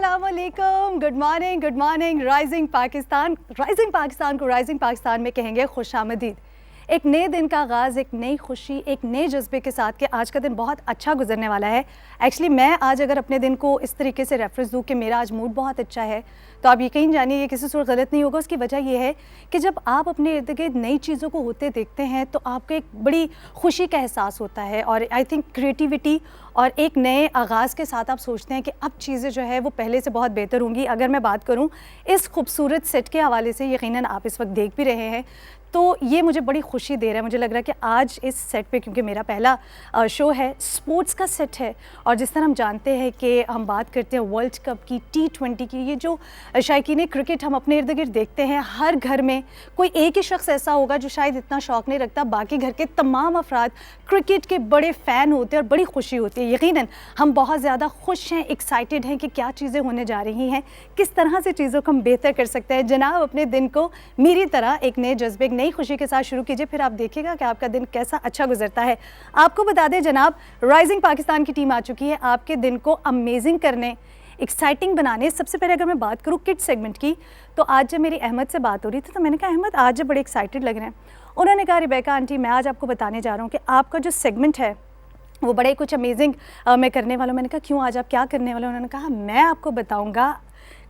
अस्सलामुअलैकुम, good morning. Rising Pakistan को rising Pakistan में कहेंगे खुशामदीद। एक नए दिन का आगाज़, एक नई खुशी, एक नए जज्बे के साथ कि आज का दिन बहुत अच्छा गुजरने वाला है। एक्चुअली मैं आज अगर अपने दिन को इस तरीके से रेफरेंस दूँ कि मेरा आज मूड बहुत अच्छा है, तो आप यकीन जानिए ये किसी सूरत गलत नहीं होगा। उसकी वजह यह है कि जब आप अपने इर्द गिर्द नई चीज़ों को होते देखते हैं तो आपको एक बड़ी खुशी का एहसास होता है और आई थिंक क्रिएटिविटी और एक नए आगाज़ के साथ आप सोचते हैं कि अब चीज़ें जो है वो पहले से बहुत बेहतर होंगी। अगर मैं बात करूँ इस खूबसूरत सेट के हवाले से, यकीनन आप इस वक्त देख भी रहे हैं, तो ये मुझे बड़ी खुशी दे रहा है। मुझे लग रहा है कि आज इस सेट पे, क्योंकि मेरा पहला शो है, स्पोर्ट्स का सेट है, और जिस तरह हम जानते हैं कि हम बात करते हैं वर्ल्ड कप की, T20 की, ये जो शायकीन क्रिकेट हम अपने इर्द गिर्द देखते हैं, हर घर में कोई एक ही शख्स ऐसा होगा जो शायद इतना शौक़ नहीं रखता, बाकी घर के तमाम अफराद क्रिकेट के बड़े फ़ैन होते हैं और बड़ी खुशी होती है। यकीनन हम बहुत ज़्यादा खुश हैं, एक्साइटेड हैं कि क्या चीज़ें होने जा रही हैं, किस तरह से चीज़ों को हम बेहतर कर सकते हैं। जनाब, अपने दिन को मेरी तरह एक नए जज्बे, नई खुशी के साथ शुरू कीजिए, फिर आप देखिएगा कि आपका दिन कैसा अच्छा गुजरता है। आपको बता दें जनाब, राइजिंग पाकिस्तान की टीम आ चुकी है आपके दिन को अमेजिंग करने, एक्साइटिंग बनाने। सबसे पहले अगर मैं बात करूँ किड सेगमेंट की, तो आज जब मेरी अहमद से बात हो रही थी तो मैंने कहा अहमद आज जब बड़े एक्साइटेड लग रहे हैं। उन्होंने कहा रिबेका आंटी, मैं आज आपको बताने जा रहा हूँ कि आपका जो सेगमेंट है वो बड़े कुछ अमेजिंग मैं करने वाला हूँ। मैंने कहा क्यों, आज आप क्या करने वाले हो? उन्होंने कहा मैं आपको बताऊँगा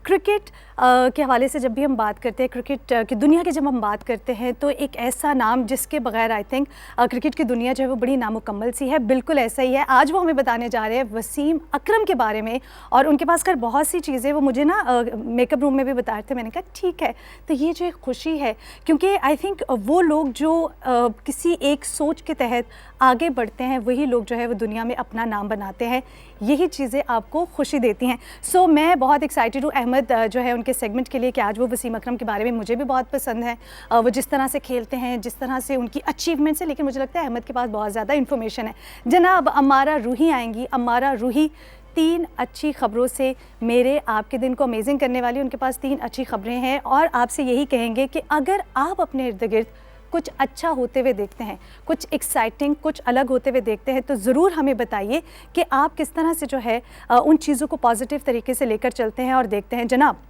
क्रिकेट के हवाले से। जब भी हम बात करते हैं क्रिकेट की दुनिया की, जब हम बात करते हैं तो एक ऐसा नाम जिसके बगैर आई थिंक क्रिकेट की दुनिया जो है वो बड़ी नामुकम्मल सी है, बिल्कुल ऐसा ही है। आज वो हमें बताने जा रहे हैं वसीम अकरम के बारे में, और उनके पास खैर बहुत सी चीज़ें, वो मुझे ना मेकअप रूम में भी बता रहे थे। मैंने कहा ठीक है, तो ये जो एक खुशी है, क्योंकि आई थिंक वो लोग जो किसी एक सोच के तहत आगे बढ़ते हैं, वही लोग जो है वो दुनिया में अपना नाम बनाते हैं। यही चीज़ें आपको खुशी देती हैं। सो मैं बहुत एक्साइटेड हूँ अहमद जो है उनके सेगमेंट के लिए कि आज वो वसीम अकरम के बारे में, मुझे भी बहुत पसंद है वो जिस तरह से खेलते हैं, जिस तरह से उनकी अचीवमेंट्स है, लेकिन मुझे लगता है अहमद के पास बहुत ज़्यादा इन्फॉर्मेशन है। जनाब, अमारा रूही आएंगी। अमारा रूही 3 अच्छी खबरों से मेरे आपके दिन को अमेजिंग करने वाली। उनके पास 3 अच्छी खबरें हैं और आपसे यही कहेंगे कि अगर आप अपने इर्द गिर्द कुछ अच्छा होते हुए देखते हैं, कुछ एक्साइटिंग, कुछ अलग होते हुए देखते हैं, तो ज़रूर हमें बताइए कि आप किस तरह से जो है उन चीज़ों को पॉजिटिव तरीके से लेकर चलते हैं और देखते हैं। जनाब,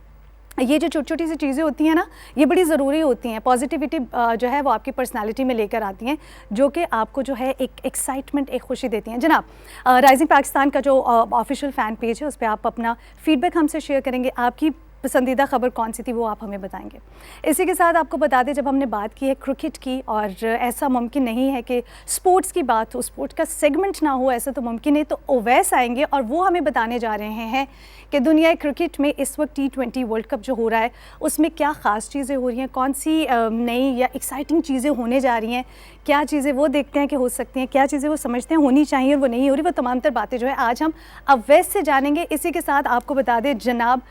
ये जो छोटी छोटी सी चीज़ें होती हैं ना, ये बड़ी ज़रूरी होती हैं। पॉजिटिविटी जो है वो आपकी पर्सनालिटी में लेकर आती हैं, जो कि आपको जो है एक एक्साइटमेंट, एक खुशी देती हैं। जनाब, राइजिंग पाकिस्तान का जो ऑफिशियल फ़ैन पेज है, उस पर आप अपना फ़ीडबैक हमसे शेयर करेंगे। आपकी पसंदीदा खबर कौन सी थी वो आप हमें बताएंगे। इसी के साथ आपको बता दें, जब हमने बात की है क्रिकेट की, और ऐसा मुमकिन नहीं है कि स्पोर्ट्स की बात हो, स्पोर्ट्स का सेगमेंट ना हो, ऐसा तो मुमकिन नहीं, तो ओवैस आएंगे और वो हमें बताने जा रहे हैं कि दुनिया क्रिकेट में इस वक्त T20 वर्ल्ड कप जो हो रहा है उसमें क्या ख़ास चीज़ें हो रही हैं, कौन सी नई या एक्साइटिंग चीज़ें होने जा रही हैं, क्या चीज़ें वो देखते हैं कि हो सकती हैं, क्या चीज़ें वो समझते हैं होनी चाहिए और वो नहीं हो रही। वो तमाम तर बातें जो है आज हम ओवैस से जानेंगे। इसी के साथ आपको बता दें जनाब,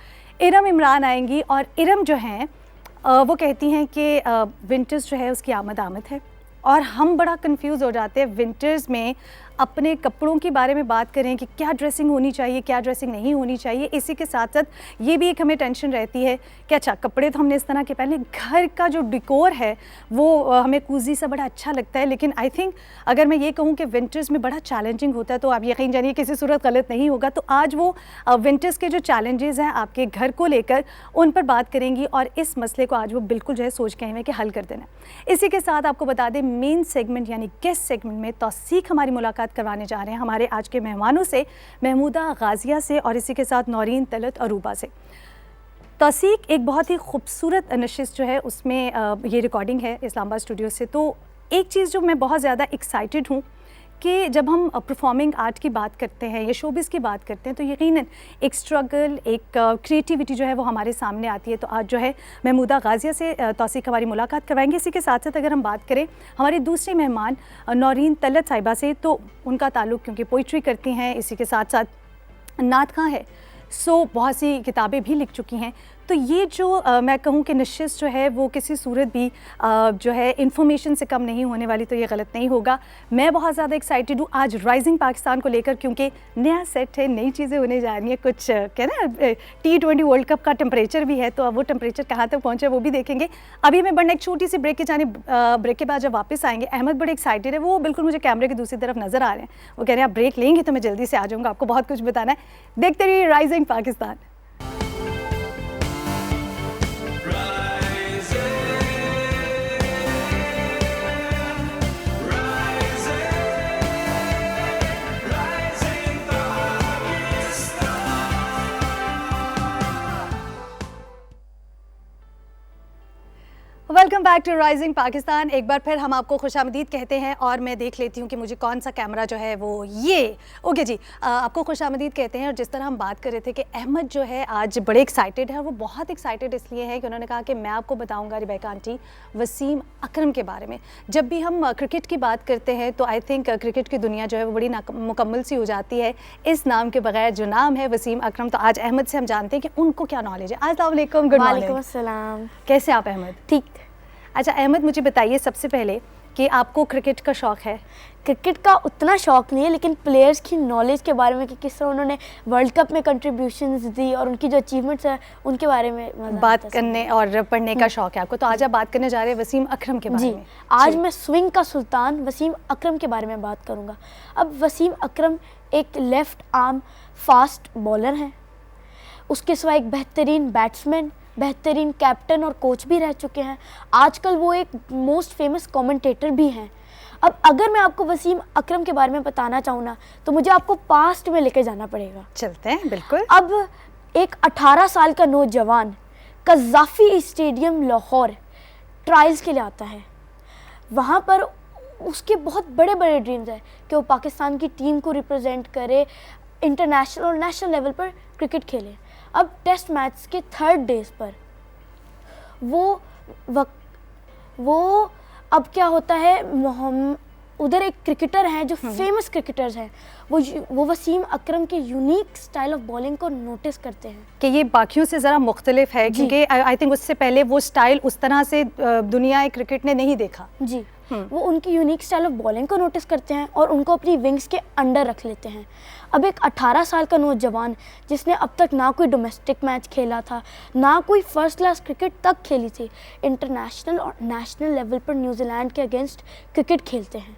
इरम इमरान आएंगी, और इरम जो हैं वो कहती हैं कि विंटर्स जो है उसकी आमद है, और हम बड़ा कंफ्यूज हो जाते हैं विंटर्स में अपने कपड़ों के बारे में बात करें कि क्या ड्रेसिंग होनी चाहिए, क्या ड्रेसिंग नहीं होनी चाहिए। इसी के साथ साथ ये भी एक हमें टेंशन रहती है कि अच्छा कपड़े तो हमने इस तरह के पहले, घर का जो डिकोर है वो हमें कूजी सा बड़ा अच्छा लगता है, लेकिन आई थिंक अगर मैं ये कहूँ कि विंटर्स में बड़ा चैलेंजिंग होता है, तो आप यकीन जानिए किसी सूरत गलत नहीं होगा। तो आज वो विंटर्स के जो चैलेंजेस हैं आपके घर को लेकर, उन पर बात करेंगी, और इस मसले को आज वो बिल्कुल जो है सोच के आए हैं कि हल कर देना। इसी के साथ आपको बता दें, मेन सेगमेंट यानी गेस्ट सेगमेंट में तौसीक हमारी मुलाकात करवाने जा रहे हैं हमारे आज के मेहमानों से, महमूदा गाजिया से, और इसी के साथ नौरीन तलत अरूबा से। तौसीक एक बहुत ही खूबसूरत नशिस्त जो है उसमें ये रिकॉर्डिंग है इस्लामाबाद स्टूडियो से। तो एक चीज़ जो मैं बहुत ज़्यादा एक्साइटेड हूँ कि जब हम परफॉर्मिंग आर्ट की बात करते हैं या शोबिज़ की बात करते हैं, तो यकीनन एक स्ट्रगल, एक क्रिएटिविटी जो है वो हमारे सामने आती है। तो आज जो है महमूदा गाजिया से तौसीक हमारी मुलाकात करवाएंगे। इसी के साथ साथ अगर हम बात करें हमारी दूसरी मेहमान नौरीन तलत साहिबा से, तो उनका ताल्लुक़ क्योंकि पोइट्री करती हैं, इसी के साथ साथ नात खां है, सो बहुत सी किताबें भी लिख चुकी हैं। तो ये जो मैं कहूँ कि नशिस्त जो है वो किसी सूरत भी जो है इन्फॉर्मेशन से कम नहीं होने वाली, तो ये गलत नहीं होगा। मैं बहुत ज़्यादा एक्साइटेड हूँ आज राइजिंग पाकिस्तान को लेकर, क्योंकि नया सेट है, नई चीज़ें होने जा रही हैं। कुछ क्या ना T20 वर्ल्ड कप का टेम्परेचर भी है, तो अब वो टेम्परेचर कहाँ तक पहुँचे वो भी देखेंगे। अभी मैं बढ़ना एक छोटी सी ब्रेक की जाने, ब्रेक के बाद जब वापस आएंगे, अहमद बड़े एक्साइटेड है, वो बिल्कुल मुझे कैमरे की दूसरी तरफ नज़र आ रहे हैं। वो कह रहे हैं आप ब्रेक लेंगे तो मैं जल्दी से आ जाऊँगा, आपको बहुत कुछ बताना है। देखते रहिए rising Pakistan. Back to rising Pakistan. एक बार फिर हम आपको खुशामदीद कहते हैं और मैं देख लेती हूँ कि मुझे कौन सा कैमरा जो है वो ये ओके जी, आपको खुशामदीद कहते हैं। और जिस तरह हम बात कर रहे थे कि अहमद जो है आज बड़े एक्साइटेड है, और वो बहुत एक्साइटेड इसलिए है कि उन्होंने कहा कि मैं आपको बताऊँगा रिबेका आंटी वसीम अकरम के बारे में। जब भी हम क्रिकेट की बात करते हैं तो आई थिंक क्रिकेट की दुनिया जो है वो बड़ी मुकम्मल सी हो जाती है इस नाम के बगैर, जो नाम है वसीम अकरम। तो आज अहमद से हम जानते हैं कि उनको क्या नॉलेज है। अस्सलाम वालेकुम। Good morning. वालेकुम अस्सलाम। कैसे आप अहमद? ठीक। अच्छा अहमद, मुझे बताइए सबसे पहले कि आपको क्रिकेट का शौक़ है? क्रिकेट का उतना शौक़ नहीं है, लेकिन प्लेयर्स की नॉलेज के बारे में कि किस तरह उन्होंने वर्ल्ड कप में कंट्रीब्यूशंस दी और उनकी जो अचीवमेंट्स हैं उनके बारे में बात करने और पढ़ने का शौक़ है आपको। तो आज आप बात करने जा रहे हैं वसीम अकरम के बारे में। आज मैं स्विंग का सुल्तान वसीम अकरम के बारे में बात करूँगा। अब वसीम अकरम एक लेफ़्ट आर्म फास्ट बॉलर हैं, उसके सिवा एक बेहतरीन बैट्समैन, बेहतरीन कैप्टन और कोच भी रह चुके हैं। आजकल वो एक मोस्ट फेमस कमेंटेटर भी हैं। अब अगर मैं आपको वसीम अकरम के बारे में बताना चाहूँ ना, तो मुझे आपको पास्ट में लेके जाना पड़ेगा। चलते हैं, बिल्कुल। अब एक 18 साल का नौजवान कज़ाफ़ी स्टेडियम लाहौर ट्रायल्स के लिए आता है। वहाँ पर उसके बहुत बड़े बड़े ड्रीम्स हैं कि वो पाकिस्तान की टीम को रिप्रेजेंट करे, इंटरनेशनल और नेशनल लेवल पर क्रिकेट खेले। अब टेस्ट मैच के थर्ड डेज पर वो अब क्या होता है, उधर एक क्रिकेटर हैं जो फेमस क्रिकेटर्स हैं, वो वसीम अकरम के यूनिक स्टाइल ऑफ बॉलिंग को नोटिस करते हैं कि ये बाकियों से ज़रा मुख्तलिफ है, क्योंकि आई थिंक उससे पहले वो स्टाइल उस तरह से दुनिया क्रिकेट ने नहीं देखा जी। वो उनकी यूनिक स्टाइल ऑफ बॉलिंग को नोटिस करते हैं और उनको अपनी विंग्स के अंडर रख लेते हैं। अब एक 18 साल का नौजवान जिसने अब तक ना कोई डोमेस्टिक मैच खेला था, ना कोई फर्स्ट क्लास क्रिकेट तक खेली थी, इंटरनेशनल और नेशनल लेवल पर न्यूजीलैंड के अगेंस्ट क्रिकेट खेलते हैं।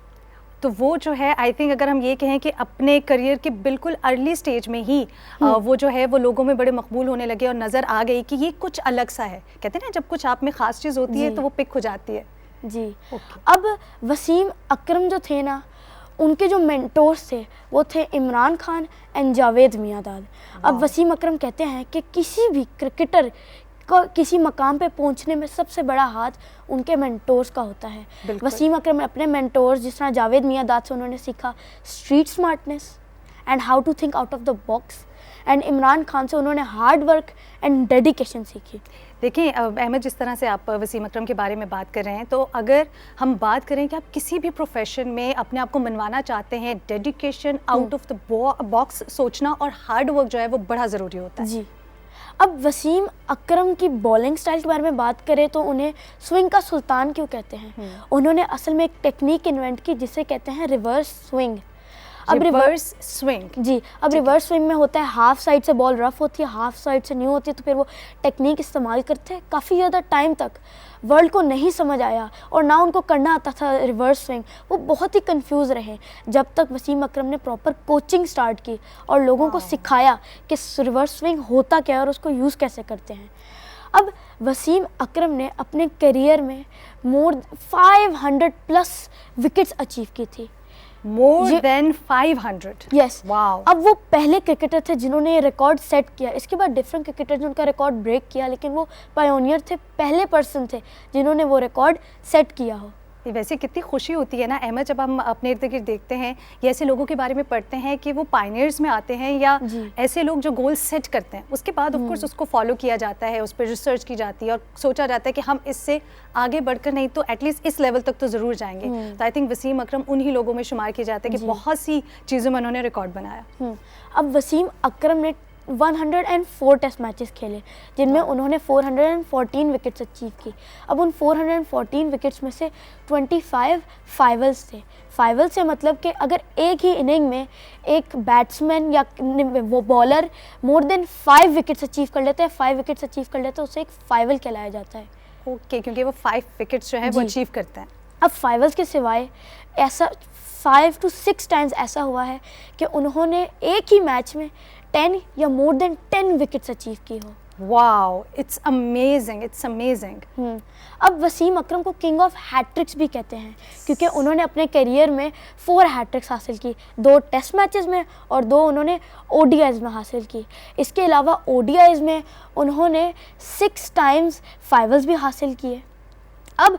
तो वो जो है आई थिंक अगर हम ये कहें कि अपने करियर के बिल्कुल अर्ली स्टेज में ही वो जो है वो लोगों में बड़े मकबूल होने लगे और नज़र आ गई कि ये कुछ अलग सा है। कहते हैं ना, जब कुछ आप में ख़ास चीज़ होती है तो वो पिक हो जाती है जी। अब वसीम अकरम जो थे ना, उनके जो मेंटोर्स थे वो थे इमरान खान एंड जावेद मियांदाद। अब वसीम अकरम कहते हैं कि किसी भी क्रिकेटर को किसी मकाम पे पहुंचने में सबसे बड़ा हाथ उनके मेंटोर्स का होता है। वसीम अकरम अपने मेंटोर्स जिस तरह जावेद मियांदाद से उन्होंने सीखा street smartness and how to think out of the box, and Imran Khan से उन्होंने हार्ड वर्क एंड डेडिकेशन सीखी। देखिए अहमद, जिस तरह से आप वसीम अकरम के बारे में बात कर रहे हैं, तो अगर हम बात करें कि आप किसी भी प्रोफेशन में अपने आप को मनवाना चाहते हैं, dedication, out of the box सोचना और हार्ड वर्क जो है वो बड़ा ज़रूरी होता है जी। अब वसीम अकरम की बॉलिंग स्टाइल के बारे में बात करें तो उन्हें स्विंग का सुल्तान क्यों कहते हैं? उन्होंने असल में एक टेक्निक इन्वेंट की जिसे कहते हैं रिवर्स स्विंग। अब रिवर्स स्विंग जी। अब रिवर्स स्विंग में होता है हाफ साइड से बॉल रफ होती है, हाफ साइड से न्यू होती है, तो फिर वो टेक्निक इस्तेमाल करते हैं। काफ़ी ज़्यादा टाइम तक वर्ल्ड को नहीं समझ आया और ना उनको करना आता था रिवर्स स्विंग। वो बहुत ही कंफ्यूज रहे जब तक वसीम अकरम ने प्रॉपर कोचिंग स्टार्ट की और लोगों को सिखाया कि रिवर्स स्विंग होता क्या है और उसको यूज़ कैसे करते हैं। अब वसीम अकरम ने अपने करियर में मोर 500 प्लस विकेट्स अचीव की थी। More than 500? यस। वाओ। अब वो पहले क्रिकेटर थे जिन्होंने ये रिकॉर्ड सेट किया। इसके बाद डिफरेंट क्रिकेटर ने उनका रिकॉर्ड ब्रेक किया, लेकिन वो पायोनियर थे, पहले पर्सन थे जिन्होंने वो रिकॉर्ड सेट किया हो। वैसे कितनी खुशी होती है ना अहमद, जब हम अपने इर्द गिर्द देखते हैं या ऐसे लोगों के बारे में पढ़ते हैं कि वो पायनियर्स में आते हैं या ऐसे लोग जो गोल सेट करते हैं, उसके बाद ऑफ कोर्स उसको फॉलो किया जाता है, उस पर रिसर्च की जाती है और सोचा जाता है कि हम इससे आगे बढ़कर नहीं तो एटलीस्ट इस लेवल तक तो ज़रूर जाएंगे। तो आई थिंक वसीम अकरम उन्हीं लोगों में शुमार किए जाते हैं कि बहुत सी चीज़ों में उन्होंने रिकॉर्ड बनाया। अब वसीम अकरम ने 104 टेस्ट मैचेस खेले जिनमें उन्होंने 414 विकेट्स अचीव की। अब उन 414 विकेट्स में से 25 फाइवल्स थे। फाइवल से मतलब कि अगर एक ही इनिंग में एक बैट्समैन या वो bowler more than 5 wickets achieve कर लेते हैं, 5 विकेट्स अचीव कर लेते हैं, उसे एक फाइवल कहलाया जाता है। ओके, क्योंकि वो 5 विकेट्स जो है वो अचीव करते हैं। अब फाइवल्स के सिवाय ऐसा 5 to 6 टाइम्स ऐसा हुआ है कि उन्होंने एक ही मैच में 10 या मोर देन 10 विकेट्स अचीव की हो। Wow, it's amazing, it's amazing. अब वसीम अकरम को किंग ऑफ हैट्रिक्स भी कहते हैं क्योंकि उन्होंने अपने करियर में 4 हैट्रिक्स हासिल की, 2 टेस्ट मैचेस में और 2 उन्होंने ओडीआईज में हासिल की। इसके अलावा ओडीआईज में उन्होंने 6 टाइम्स फाइवल्स भी हासिल किए। अब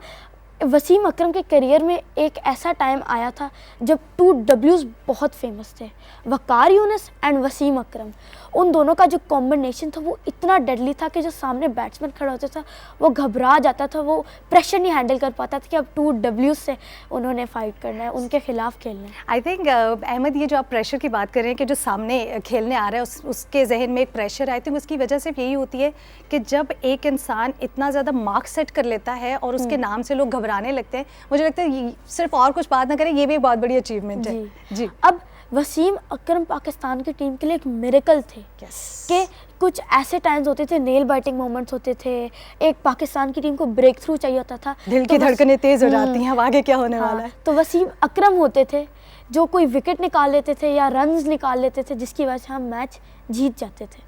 वसीम अकरम के करियर में एक ऐसा टाइम आया था जब 2 Ws बहुत फेमस थे, वकार यूनिस एंड वसीम अकरम। उन दोनों का जो कॉम्बिनेशन था वो इतना डेडली था कि जो सामने बैट्समैन खड़ा होता था वो घबरा जाता था, वो प्रेशर नहीं हैंडल कर पाता था कि अब 2 Ws से उन्होंने फाइट करना है, उनके खिलाफ खेलना है। आई थिंक अहमद, ये जो आप प्रेशर की बात कर रहे हैं कि जो सामने खेलने आ रहा है उसके जहन में एक प्रेशर, आई थिंक उसकी वजह सिर्फ यही होती है कि जब एक इंसान इतना ज़्यादा मार्क सेट कर लेता है और उसके नाम से लोग घबराने लगते हैं, मुझे लगता है सिर्फ और कुछ बात ना करें, ये भी एक बहुत बड़ी अचीवमेंट है जी। अब वसीम अकरम पाकिस्तान की टीम के लिए एक मिरेकल थे कि कुछ ऐसे टाइम्स होते थे, नेल बाइटिंग मोमेंट्स होते थे, एक पाकिस्तान की टीम को ब्रेक थ्रू चाहिए होता था, दिल की धड़कनें तेज हो जाती हैं, अब आगे क्या होने वाला है। तो वसीम अकरम होते थे जो कोई विकेट निकाल लेते थे या रन्स निकाल लेते थे, जिसकी वजह से हम मैच जीत जाते थे।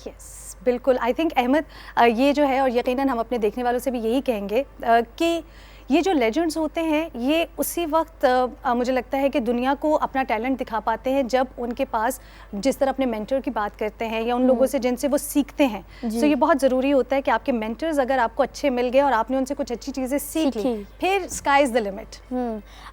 यस, बिल्कुल। आई थिंक अहमद, ये जो है, और यकीनन हम अपने देखने वालों से भी यही कहेंगे कि ये जो लेजेंड्स होते हैं ये उसी वक्त मुझे लगता है कि दुनिया को अपना टैलेंट दिखा पाते हैं जब उनके पास, जिस तरह अपने मेंटर की बात करते हैं या उन लोगों से जिनसे वो सीखते हैं, तो ये बहुत ज़रूरी होता है कि आपके मेंटर्स अगर आपको अच्छे मिल गए और आपने उनसे कुछ अच्छी चीज़ें सीख ली, फिर स्काई इज़ द लिमिट।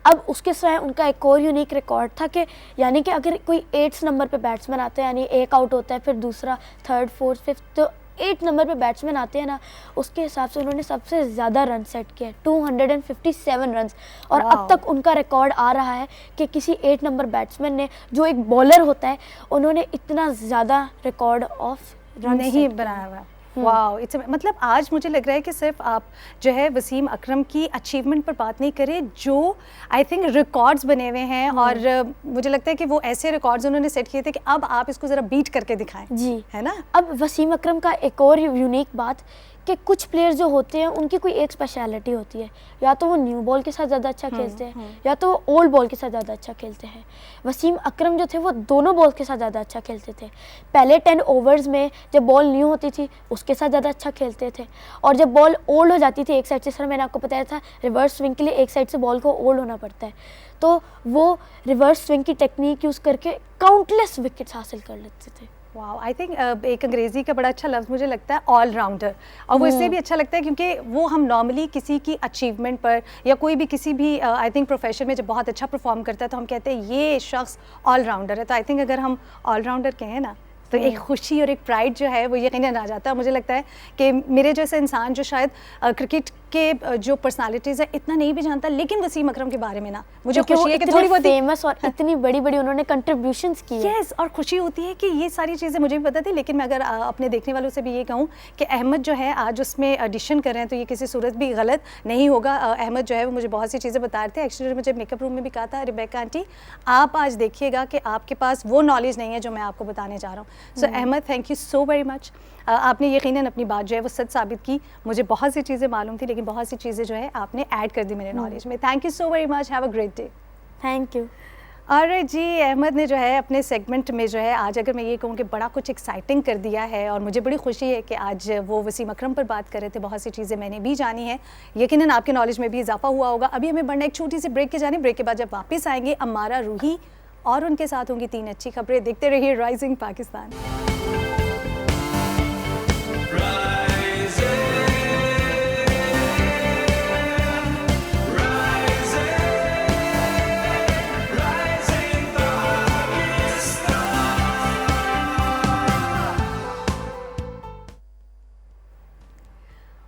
अब उसके सिवाय उनका एक और यूनिक रिकॉर्ड था कि यानी कि अगर कोई 8 नंबर पे बैट्समैन आता है, यानी एक आउट होता है, फिर दूसरा, थर्ड, फोर्थ, फिफ्थ, तो 8 नंबर पे बैट्समैन आते हैं ना, उसके हिसाब से उन्होंने सबसे ज़्यादा रन सेट किया, 257 रन्स। और अब तक उनका रिकॉर्ड आ रहा है कि किसी 8 नंबर बैट्समैन ने, जो एक बॉलर होता है, उन्होंने इतना ज़्यादा रिकॉर्ड ऑफ रन नहीं बनाया हुआ। वाओ, इट्स मतलब आज मुझे लग रहा है कि सिर्फ आप जो है वसीम अकरम की अचीवमेंट पर बात नहीं करें, जो आई थिंक रिकॉर्ड्स बने हुए हैं, और मुझे लगता है कि वो ऐसे रिकॉर्ड्स उन्होंने सेट किए थे कि अब आप इसको ज़रा बीट करके दिखाएं जी, है ना। अब वसीम अकरम का एक और यूनिक बात कि कुछ प्लेयर्स जो होते हैं उनकी कोई एक स्पेशलिटी होती है, या तो वो न्यू बॉल के साथ ज़्यादा अच्छा खेलते हैं या तो वो ओल्ड बॉल के साथ ज़्यादा अच्छा खेलते हैं। वसीम अकरम जो थे वो दोनों बॉल के साथ ज़्यादा अच्छा खेलते थे। पहले 10 ओवर्स में जब बॉल न्यू होती थी उसके साथ ज़्यादा अच्छा खेलते थे, और जब बॉल ओल्ड हो जाती थी एक साइड से, सर मैंने आपको बताया था रिवर्स स्विंग के लिए एक साइड से बॉल को ओल्ड होना पड़ता है, तो वो रिवर्स स्विंग की टेक्निक यूज़ करके काउंटलेस विकेट्स हासिल कर लेते थे। वाओ, आई थिंक एक अंग्रेज़ी का बड़ा अच्छा लफ्ज़ मुझे लगता है ऑलराउंडर, और वो इसलिए भी अच्छा लगता है क्योंकि वो हम नॉर्मली किसी की अचीवमेंट पर या कोई भी किसी भी आई थिंक प्रोफेशन में जब बहुत अच्छा परफॉर्म करता है तो हम कहते हैं ये शख्स ऑलराउंडर है। तो आई थिंक अगर हम ऑलराउंडर कहें ना तो एक खुशी और एक प्राइड जो है वो यकीनन आ जाता है। मुझे लगता है कि मेरे जैसे इंसान जो शायद क्रिकेट के जो पर्सनालिटीज़ है इतना नहीं भी जानता, लेकिन वसीम अकरम के बारे में ना मुझे खुशी है कि थोड़ी बहुत फेमस और इतनी बड़ी बड़ी उन्होंने कंट्रीब्यूशंस की है। यस, और खुशी होती है कि ये सारी चीज़ें मुझे भी पता थी, लेकिन मैं अगर अपने देखने वालों से भी ये कहूँ कि अहमद जो है आज उसमें एडिशन कर रहे हैं तो ये किसी सूरत भी गलत नहीं होगा। अहमद जो है वो मुझे बहुत सी चीज़ें बता रहे थे। एक्चुअली मुझे मेकअप रूम में भी कहा था, रिबेका आंटी आप आज देखिएगा कि आपके पास वो नॉलेज नहीं है जो मैं आपको बताने जा रहा हूँ। So Ahmed, thank you so very much. आपने यकीनन अपनी बात जो है वो सच साबित की। मुझे बहुत सी चीज़ें मालूम थी लेकिन बहुत सी चीज़ें जो है आपने ऐड कर दी मेरे नॉलेज में। Thank you so very much, have a great day. Thank you. और जी, अहमद ने जो है अपने सेगमेंट में जो है आज अगर मैं ये कहूँ कि बड़ा कुछ एक्साइटिंग कर दिया है, और मुझे बड़ी खुशी है कि आज वो वसीम अकरम पर बात कर रहे थे। बहुत सी चीज़ें मैंने भी जानी है, यकीनन आपके नॉलेज में भी इजाफा हुआ होगा। अभी हमें बढ़ना एक छोटी सी ब्रेक के जाने, ब्रेक के बाद जब वापस आएंगे अमारा रूही और उनके साथ होंगी 3 अच्छी खबरें। देखते रहिए rising Pakistan.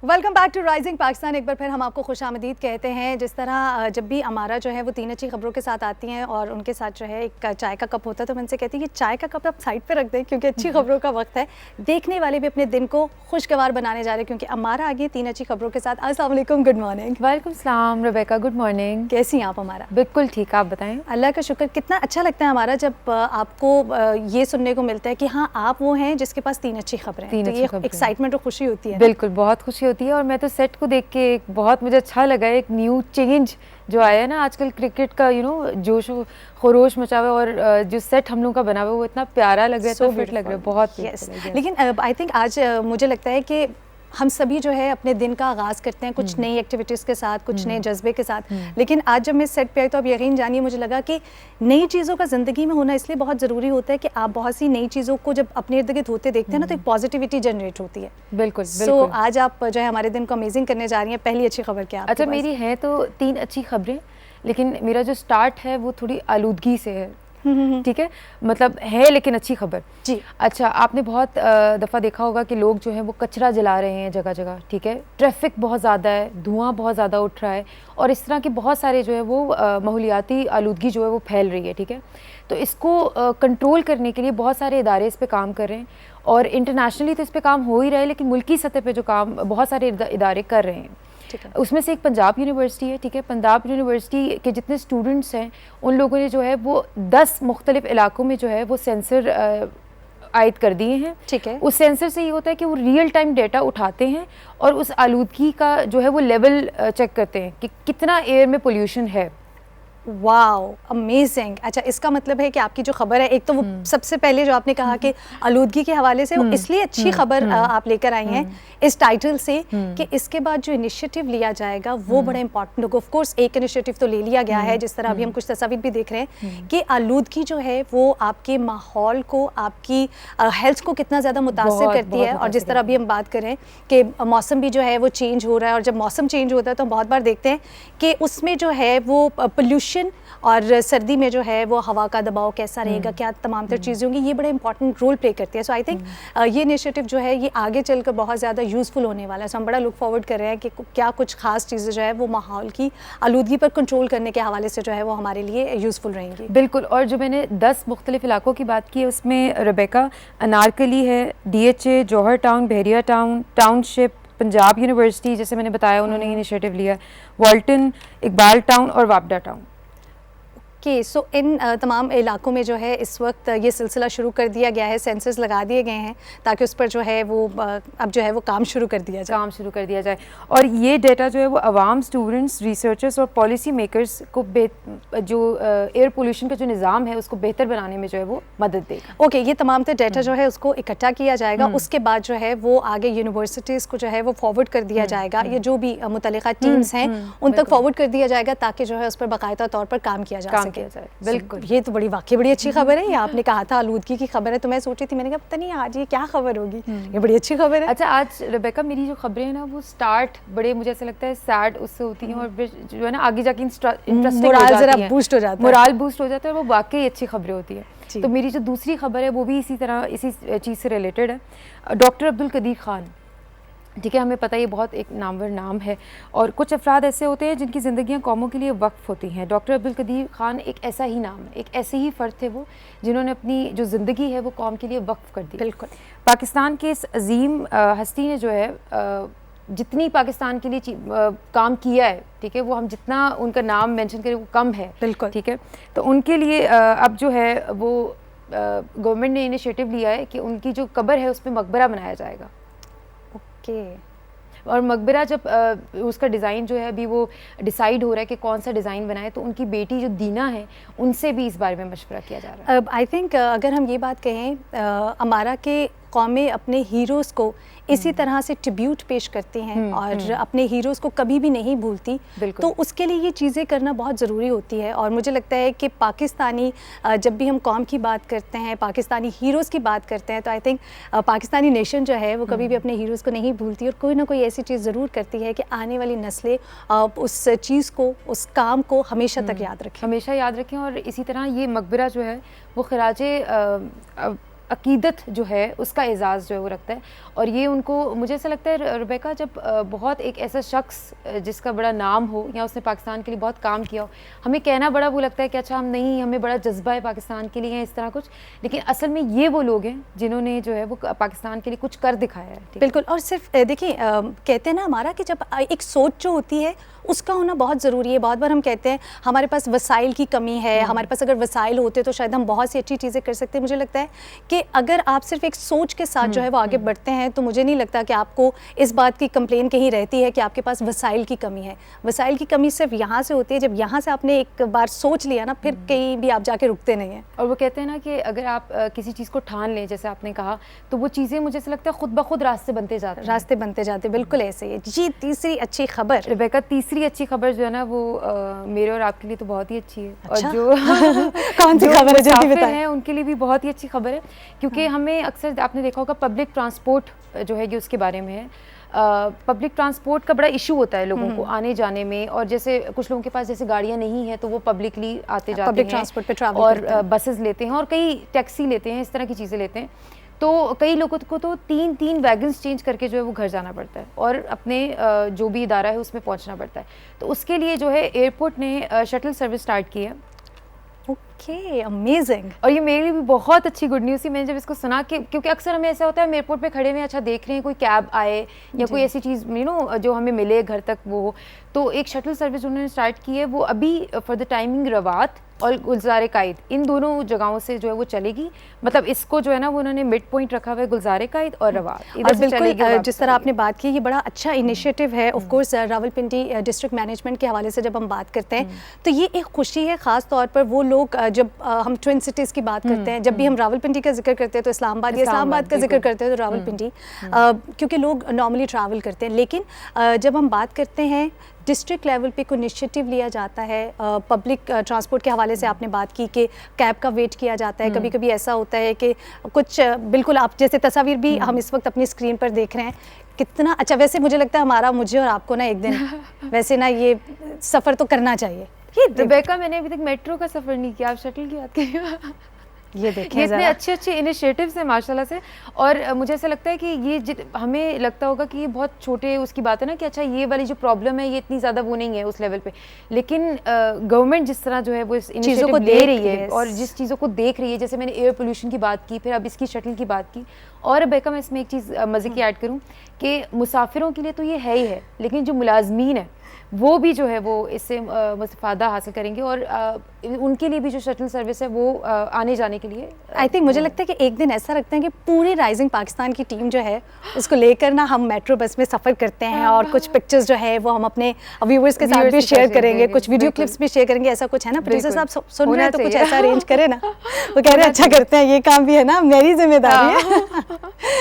Welcome back to rising Pakistan. एक बार फिर हम आपको खुशामदीद कहते हैं। जिस तरह जब भी अमारा जो है वो 3 अच्छी खबरों के साथ आती हैं और उनके साथ जो है एक चाय का कप होता है, तो मैं उनसे कहती हूँ कि चाय का कप आप साइड पे रख दें क्योंकि अच्छी खबरों का वक्त है। देखने वाले भी अपने दिन को खुशगवार बनाने जा रहे हैं क्योंकि अमारा आ गई 3 अच्छी खबरों के साथ। अस्सलाम वालेकुम, गुड मॉर्निंग। वालेकुम सलाम रेबेका, गुड मॉर्निंग। कैसी हैं आप अमारा? बिल्कुल ठीक, आप बताएं। अल्लाह का शुक्र। कितना अच्छा लगता है हमारा जब आपको ये सुनने को मिलता है कि हाँ आप वो हैं जिसके पास 3 अच्छी खबरें हैं, तो ये एक्साइटमेंट और खुशी होती है। बिल्कुल, बहुत खुशी होती है। और मैं तो सेट को देख के एक बहुत मुझे अच्छा लगा, एक न्यू चेंज जो आया है ना आजकल क्रिकेट का, जोश खरोश मचा हुआ है, और जो सेट हम लोग का बना हुआ है वो इतना प्यारा लग रहा है, तो फिट लग रहा है, बहुत। लेकिन आई थिंक आज मुझे लगता है कि हम सभी जो है अपने दिन का आगाज़ करते हैं कुछ नई एक्टिविटीज़ के साथ, कुछ नए जज्बे के साथ, लेकिन आज जब मैं सेट पे आई तो अब यकीन जानिए मुझे लगा कि नई चीज़ों का ज़िंदगी में होना इसलिए बहुत ज़रूरी होता है कि आप बहुत सी नई चीज़ों को जब अपने इर्द गिर्द होते देखते हैं ना तो एक पॉजिटिविटी जनरेट होती है। बिल्कुल सो आज आप जो है हमारे दिन को अमेजिंग करने जा रही हैं। पहली अच्छी खबर क्या है? अच्छा, मेरी है तो 3 अच्छी खबरें, लेकिन मेरा जो स्टार्ट है वो थोड़ी आलूदगी से है, ठीक है, मतलब है लेकिन अच्छी खबर जी। अच्छा, आपने बहुत दफ़ा देखा होगा कि लोग जो है वो कचरा जला रहे हैं जगह जगह, ठीक है, ट्रैफिक बहुत ज़्यादा है, धुआं बहुत ज़्यादा उठ रहा है और इस तरह के बहुत सारे जो है वो माहौलियाती आलूदगी जो है वो फैल रही है, ठीक है। तो इसको कंट्रोल करने के लिए बहुत सारे इदारे इस पे काम कर रहे हैं और इंटरनेशनली तो इस पे काम हो ही रहा है, लेकिन मुल्की सतह पे जो काम बहुत सारे इदारे कर रहे हैं, उसमें से एक पंजाब यूनिवर्सिटी है, ठीक है। पंजाब यूनिवर्सिटी के जितने स्टूडेंट्स हैं उन लोगों ने जो है वो 10 मुख्तलिफ इलाकों में जो है वो सेंसर आयद कर दिए हैं, ठीक है। उस सेंसर से ये होता है कि वो रियल टाइम डेटा उठाते हैं और उस आलूदगी का जो है वो लेवल चेक करते हैं कि कितना एयर में पोल्यूशन है। Wow, amazing. अच्छा, इसका मतलब है कि आपकी जो खबर है, एक तो वो सबसे पहले जो आपने कहा कि आलूदगी के हवाले से, वो इसलिए अच्छी खबर आप लेकर आई हैं इस टाइटल से कि इसके बाद जो इनिशिएटिव लिया जाएगा वो बड़ा इंपॉर्टेंट होगा। ऑफ कोर्स एक इनिशिएटिव तो ले लिया गया है, जिस तरह अभी हम कुछ तस्वीर भी देख रहे हैं कि आलूदगी जो है वो आपके माहौल को, आपकी हेल्थ को कितना ज़्यादा मुतासिर करती है। और जिस तरह अभी हम बात करें कि मौसम भी जो है वो चेंज हो रहा है और जब मौसम चेंज होता है तो हम बहुत बार देखते हैं कि उसमें जो है वो पोल्यूशन और सर्दी में जो है वो हवा का दबाव कैसा रहेगा, क्या तमाम तर चीज़ें होंगी, ये बड़ा इंपॉर्टेंट रोल प्ले करती है। सो आई थिंक ये इनिशिएटिव जो है ये आगे चलकर बहुत ज़्यादा यूज़फुल होने वाला है। सो हम बड़ा लुक फॉरवर्ड कर रहे हैं कि क्या कुछ खास चीज़ें जो है वो माहौल की आलूदगी पर कंट्रोल करने के हवाले से जो है वो हमारे लिए यूज़फुल रहेंगी। बिल्कुल। और जो मैंने 10 मुख्तलिफ इलाकों की बात की है उसमें रेबेका, अनारकली है, DHA, जौहर टाउन, बहरिया टाउन, टाउनशिप, पंजाब यूनिवर्सिटी जैसे मैंने बताया उन्होंने इनिशिएटिव लिया, वाल्टन, इकबाल टाउन और वापडा टाउन। कि सो इन तमाम इलाकों में जो है इस वक्त ये सिलसिला शुरू कर दिया गया है, सेंसस लगा दिए गए हैं ताकि उस पर जो है वो अब जो है वो काम शुरू कर दिया जाए। और ये डेटा जो है वो अवाम, स्टूडेंट्स, रिसर्चर्स और पॉलिसी मेकर्स को जो एयर पोल्यूशन का जो निज़ाम है उसको बेहतर बनाने में जो है वो मदद देगा। ओके, ये तमाम तो डेटा जो है उसको इकट्ठा किया जाएगा, उसके बाद जो है वो आगे यूनिवर्सिटीज़ को जो है वो फॉरवर्ड कर दिया जाएगा, ये जो भी मुतल्लिका टीम्स हैं उन तक फॉरवर्ड कर दिया जाएगा ताकि जो है उस पर बाकायदा तौर पर काम किया जा किया जाए। बिल्कुल, ये तो वाकई बड़ी अच्छी खबर है। ये आपने कहा था आलूदगी की खबर है तो मैं सोची थी, मैंने कहा पता नहीं आज ये क्या खबर होगी, ये बड़ी अच्छी खबर है। अच्छा, आज रेबेका मेरी जो खबरें हैं ना वो स्टार्ट बड़े मुझे ऐसा लगता है सैड उससे होती हैं और जो है ना आगे जाके इंटरेस्टिंग बूस्ट हो जाता है, मोराल बूस्ट हो जाता है और वो वाकई अच्छी खबरें होती है। तो मेरी जो दूसरी खबर है वो भी इसी तरह इसी चीज़ से रिलेटेड है। डॉक्टर अब्दुल कदीर खान, ठीक है, हमें पता है ये बहुत एक नामवर नाम है और कुछ अफराद ऐसे होते हैं जिनकी ज़िंदगियां कौमों के लिए वक्फ होती हैं। डॉक्टर अब्दुल कदीर खान एक ऐसा ही नाम है, एक ऐसे ही फ़र्द थे वो जिन्होंने अपनी जो ज़िंदगी है वो कौम के लिए वक्फ कर दी। बिल्कुल, पाकिस्तान के इस अजीम हस्ती ने जो है जितनी पाकिस्तान के लिए काम किया है, ठीक है, वो हम जितना उनका नाम मेंशन करें वो कम है। बिल्कुल, ठीक है। तो उनके लिए अब जो है वो गवर्नमेंट ने इनिशिएटिव लिया है कि उनकी जो कब्र है उस पर मकबरा बनाया जाएगा। और मकबरा जब उसका डिज़ाइन जो है अभी वो डिसाइड हो रहा है कि कौन सा डिज़ाइन बनाए, तो उनकी बेटी जो दीना है उनसे भी इस बारे में मशवरा किया जा रहा है। आई थिंक अगर हम ये बात कहें अमारा के कौमें अपने हीरोज़ को इसी तरह से ट्रिब्यूट पेश करती हैं और अपने हीरोज़ को कभी भी नहीं भूलती, तो उसके लिए ये चीज़ें करना बहुत ज़रूरी होती है। और मुझे लगता है कि पाकिस्तानी जब भी हम कौम की बात करते हैं, पाकिस्तानी हीरोज़ की बात करते हैं, तो आई थिंक पाकिस्तानी नेशन जो है वो कभी भी अपने हीरोज़ को नहीं भूलती और कोई ना कोई ऐसी चीज़ ज़रूर करती है कि आने वाली नस्लें उस चीज़ को, उस काम को हमेशा तक याद रखें। और इसी तरह ये मकबरा जो है वो खराजे अकीदत जो है उसका एजाज़ जो है वो रखता है। और ये उनको, मुझे ऐसा लगता है रेबेका, जब बहुत एक ऐसा शख्स जिसका बड़ा नाम हो या उसने पाकिस्तान के लिए बहुत काम किया हो, हमें कहना बड़ा वो लगता है कि अच्छा हम नहीं, हमें बड़ा जज्बा है पाकिस्तान के लिए, इस तरह कुछ, लेकिन असल में ये वो लोग हैं जिन्होंने जो है वो पाकिस्तान के लिए कुछ कर दिखाया है। बिल्कुल। और सिर्फ देखिए कहते हैं ना हमारा कि जब एक सोच जो होती है उसका होना बहुत ज़रूरी है। बहुत बार हम कहते हैं हमारे पास वसाइल की कमी है, हमारे पास अगर वसाइल होते तो शायद हम बहुत सी अच्छी चीज़ें कर सकते हैं। मुझे लगता है कि अगर आप सिर्फ एक सोच के साथ जो है वो आगे बढ़ते हैं तो मुझे नहीं लगता कि आपको इस बात की कंप्लेन कहीं रहती है कि आपके पास वसाइल की कमी है। वसाइल की कमी सिर्फ यहाँ से होती है, जब यहाँ से आपने एक बार सोच लिया ना, फिर कहीं भी आप जाके रुकते नहीं हैं। और वो कहते हैं ना कि अगर आप किसी चीज़ को ठान लें, जैसे आपने कहा, तो वो चीज़ें मुझे ऐसा लगता है खुद ब खुद रास्ते बनते जाते हैं। रास्ते बनते जाते, बिल्कुल ऐसे ही है जी। तीसरी अच्छी खबर रेबेका, तीसरी अच्छी खबर जो है ना वो मेरे और आपके लिए तो बहुत ही अच्छी है। अच्छा? और जो कौन सी खबर है, जल्दी बताएं। हैं उनके लिए भी बहुत ही अच्छी खबर है, क्योंकि हमें अक्सर आपने देखा होगा पब्लिक ट्रांसपोर्ट जो है ये उसके बारे में है। पब्लिक ट्रांसपोर्ट का बड़ा इशू होता है लोगों को आने जाने में, और जैसे कुछ लोगों के पास जैसे गाड़ियाँ नहीं है तो वो पब्लिकली आते जाते पब्लिक हैं, ट्रांसपोर्ट पे ट्रैवल और बसेस लेते हैं और कई टैक्सी लेते हैं, इस तरह की चीज़ें लेते हैं। तो कई लोगों को तो 3-3 वैगन्स चेंज करके जो है वो घर जाना पड़ता है और अपने जो भी इदारा है उसमें पहुंचना पड़ता है। तो उसके लिए जो है एयरपोर्ट ने शटल सर्विस स्टार्ट की है। Okay, amazing. और ये मेरे लिए भी बहुत अच्छी गुड न्यूज़ थी मैंने जब इसको सुना, कि क्योंकि अक्सर हमें ऐसा होता है हम एयरपोर्ट पे खड़े हुए अच्छा देख रहे हैं कोई कैब आए या कोई ऐसी चीज़ जो हमें मिले घर तक वो हो। तो एक शटल सर्विस उन्होंने स्टार्ट की है, वो अभी फॉर द टाइमिंग रवात और गुलजार कायद इन दोनों जगहों से जो है वो चलेगी। मतलब इसको जो है ना वो उन्होंने मिड पॉइंट रखा हुआ है गुलजार कायद और रवात, और बिल्कुल जिस तरह आपने बात की, ये बड़ा अच्छा इनिशिएटिव है। Of course Rawalpindi district management के हवाले से जब हम बात करते हैं तो ये एक खुशी है, ख़ास तौर पर वो लोग जब हम ट्विन सिटीज़ की बात करते हैं, जब भी हम रावलपिंडी का जिक्र करते हैं तो इस्लामाबाद या इस्लामाबाद का जिक्र करते हैं तो रावलपिंडी, क्योंकि लोग नॉर्मली ट्रैवल करते हैं। लेकिन जब हम बात करते हैं डिस्ट्रिक्ट लेवल पे कोई इनिशिएटिव लिया जाता है, पब्लिक ट्रांसपोर्ट के हवाले से आपने बात की कि कैब का वेट किया जाता है। कभी कभी ऐसा होता है कि कुछ बिल्कुल आप जैसे तस्वीर भी हम इस वक्त अपनी स्क्रीन पर देख रहे हैं, कितना अच्छा। वैसे मुझे लगता है मुझे और आपको ना एक दिन वैसे ना ये सफ़र तो करना चाहिए। ये रेबेका, मैंने अभी तक मेट्रो का सफ़र नहीं किया, आप शटल की बात करिए। ये देखें, ये इतने अच्छे अच्छे इनिशिएटिव्स हैं माशाल्लाह से। और मुझे ऐसा लगता है कि ये हमें लगता होगा कि ये बहुत छोटे उसकी बात है ना कि अच्छा ये वाली जो प्रॉब्लम है ये इतनी ज़्यादा वो नहीं है उस लेवल पे, लेकिन गवर्नमेंट जिस तरह जो है वो इस चीज़ों को ले रही है और जिस चीज़ों को देख रही है, जैसे मैंने एयर पोल्यूशन की बात की, फिर अब इसकी शटल की बात की। और बेका, मैं इसमें एक चीज़ मज़े की ऐड करूँ कि मुसाफिरों के लिए तो ये है ही है, लेकिन जो मुलाजमीन है वो भी जो है वो इससे फ़ायदा हासिल करेंगे, और उनके लिए भी जो शटल सर्विस है वो आने जाने के लिए आई थिंक मुझे लगता है कि एक दिन ऐसा रखते हैं कि पूरी राइजिंग पाकिस्तान की टीम जो है उसको लेकर ना हम मेट्रो बस में सफ़र करते हैं और कुछ पिक्चर्स जो है वो हम अपने व्यूअर्स के साथ भी शेयर करेंगे, कुछ वीडियो क्लिप्स भी शेयर करेंगे। ऐसा कुछ है ना प्रोड्यूसर साहब, सुन रहे हैं तो कुछ ऐसा अरेंज करें ना। वो कह रहे हैं अच्छा करते हैं, ये काम भी है ना मेरी जिम्मेदारी है,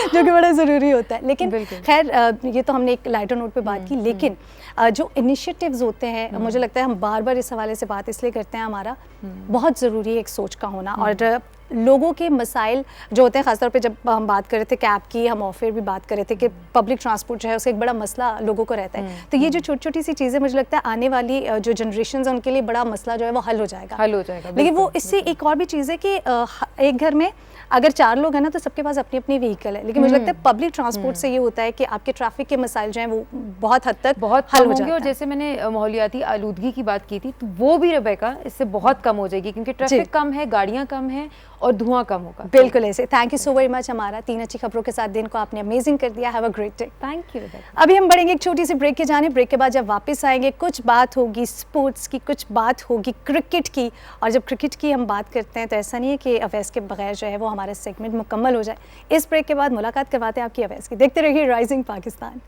जो कि बड़ा ज़रूरी होता है। लेकिन खैर ये तो हमने एक लाइटर नोट पे बात की, लेकिन जो इनिशिएटिव्स होते हैं मुझे लगता है हम बार बार इस हवाले से बात इसलिए करते हैं, हमारा बहुत ज़रूरी है एक सोच का होना। और लोगों के मसाइल जो होते हैं, ख़ासतौर पे जब हम बात कर रहे थे कैब की, हम ऑफर भी बात कर रहे थे कि पब्लिक ट्रांसपोर्ट जो है उसका एक बड़ा मसला लोगों को रहता है। तो ये जो छोटी छोटी सी चीज़ें मुझे लगता है आने वाली जो जनरेशन है उनके लिए बड़ा मसला जो है वो हल हो जाएगा। लेकिन वो इससे एक और भी चीज़ है कि एक घर में अगर 4 लोग हैं ना तो सबके पास अपनी अपनी व्हीकल है, लेकिन मुझे लगता है पब्लिक ट्रांसपोर्ट से ये होता है कि आपके ट्रैफिक के मसाइल जो हैं वो बहुत हद तक हल हो जाएंगे। और जैसे मैंने माहौलियाती आलूदगी की बात की थी तो वो भी रेबेका इससे बहुत कम हो जाएगी, क्योंकि ट्रैफिक कम है, गाड़ियाँ कम हैं और धुआं कम होगा। बिल्कुल ऐसे। Thank you so very much. हमारा 3 अच्छी खबरों के साथ दिन को आपने अमेजिंग कर दिया। Have a great day. Thank you. अभी हम बढ़ेंगे एक छोटी सी ब्रेक के जाने। ब्रेक के बाद जब वापस आएंगे कुछ बात होगी स्पोर्ट्स की, कुछ बात होगी क्रिकेट की। और जब क्रिकेट की हम बात करते हैं तो ऐसा नहीं है कि अवैस के बगैर जो है वो हमारा सेगमेंट मुकम्मल हो जाए। इस ब्रेक के बाद मुलाकात करवाते हैं आपकी अवैस की। देखते रहिए rising Pakistan.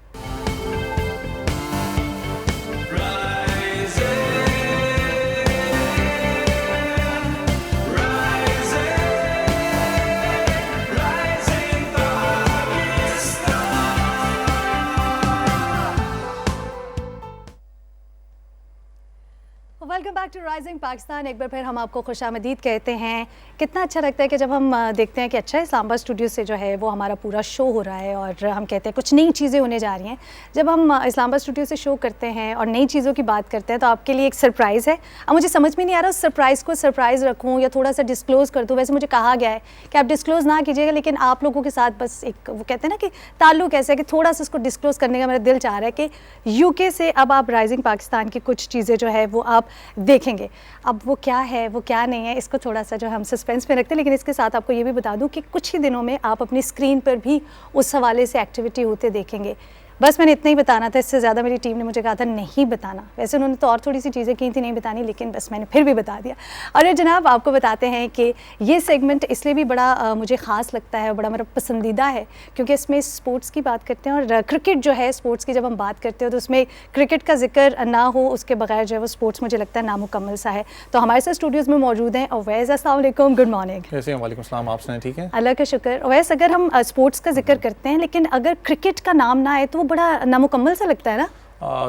Welcome back to rising Pakistan. एक बार फिर हम आपको खुशामदीद कहते हैं। कितना अच्छा लगता है कि जब हम देखते हैं कि अच्छा इस्लामाबाद स्टूडियो से जो है वो हमारा पूरा शो हो रहा है और हम कहते हैं कुछ नई चीज़ें होने जा रही हैं। जब हम इस्लामाबाद स्टूडियो से शो करते हैं और नई चीज़ों की बात करते हैं तो आपके लिए एक सरप्राइज़ है। अब मुझे समझ में नहीं आ रहा उस सरप्राइज़ को सरप्राइज़ रखूँ या थोड़ा सा डिस्क्लोज़ कर दूँ। वैसे मुझे कहा गया है कि आप डिस्क्लोज़ ना कीजिएगा, लेकिन आप लोगों के साथ बस एक वो कहते हैं ना कि ताल्लुक़ ऐसा है कि थोड़ा सा उसको डिस्क्लोज़ करने का मेरा दिल चाह रहा है कि यूके से अब आप राइजिंग पाकिस्तान की कुछ चीज़ें जो है वो आप देखेंगे। अब वो क्या है वो क्या नहीं है इसको थोड़ा सा जो हम सस्पेंस में रखते हैं, लेकिन इसके साथ आपको ये भी बता दूं कि कुछ ही दिनों में आप अपनी स्क्रीन पर भी उस हवाले से एक्टिविटी होते देखेंगे। बस मैंने इतना ही बताना था, इससे ज़्यादा मेरी टीम ने मुझे कहा था नहीं बताना। वैसे उन्होंने तो और थोड़ी सी चीज़ें की थी नहीं बतानी, लेकिन बस मैंने फिर भी बता दिया। और जनाब आपको बताते हैं कि ये सेगमेंट इसलिए भी बड़ा मुझे ख़ास लगता है, बड़ा मेरा पसंदीदा है, क्योंकि इसमें स्पोर्ट्स की बात करते हैं और क्रिकेट जो है स्पोर्ट्स की जब हम बात करते हो तो उसमें क्रिकेट का जिक्र ना हो उसके बगैर जो है वो स्पोर्ट्स मुझे लगता है नामुकम्मल सा है। तो हमारे साथ स्टूडियोज़ में मौजूद हैं अवैस। अस्सलाम वालेकुम, गुड मॉर्निंग। कैसे हैं? वालेकुम सलाम, आप सुनाएं? ठीक है, अल्लाह का शुक्र। अवैस, अगर हम स्पोर्ट्स का जिक्र करते हैं लेकिन अगर क्रिकेट का नाम ना आए तो वो बड़ा नामुकम्मल सा लगता है ना।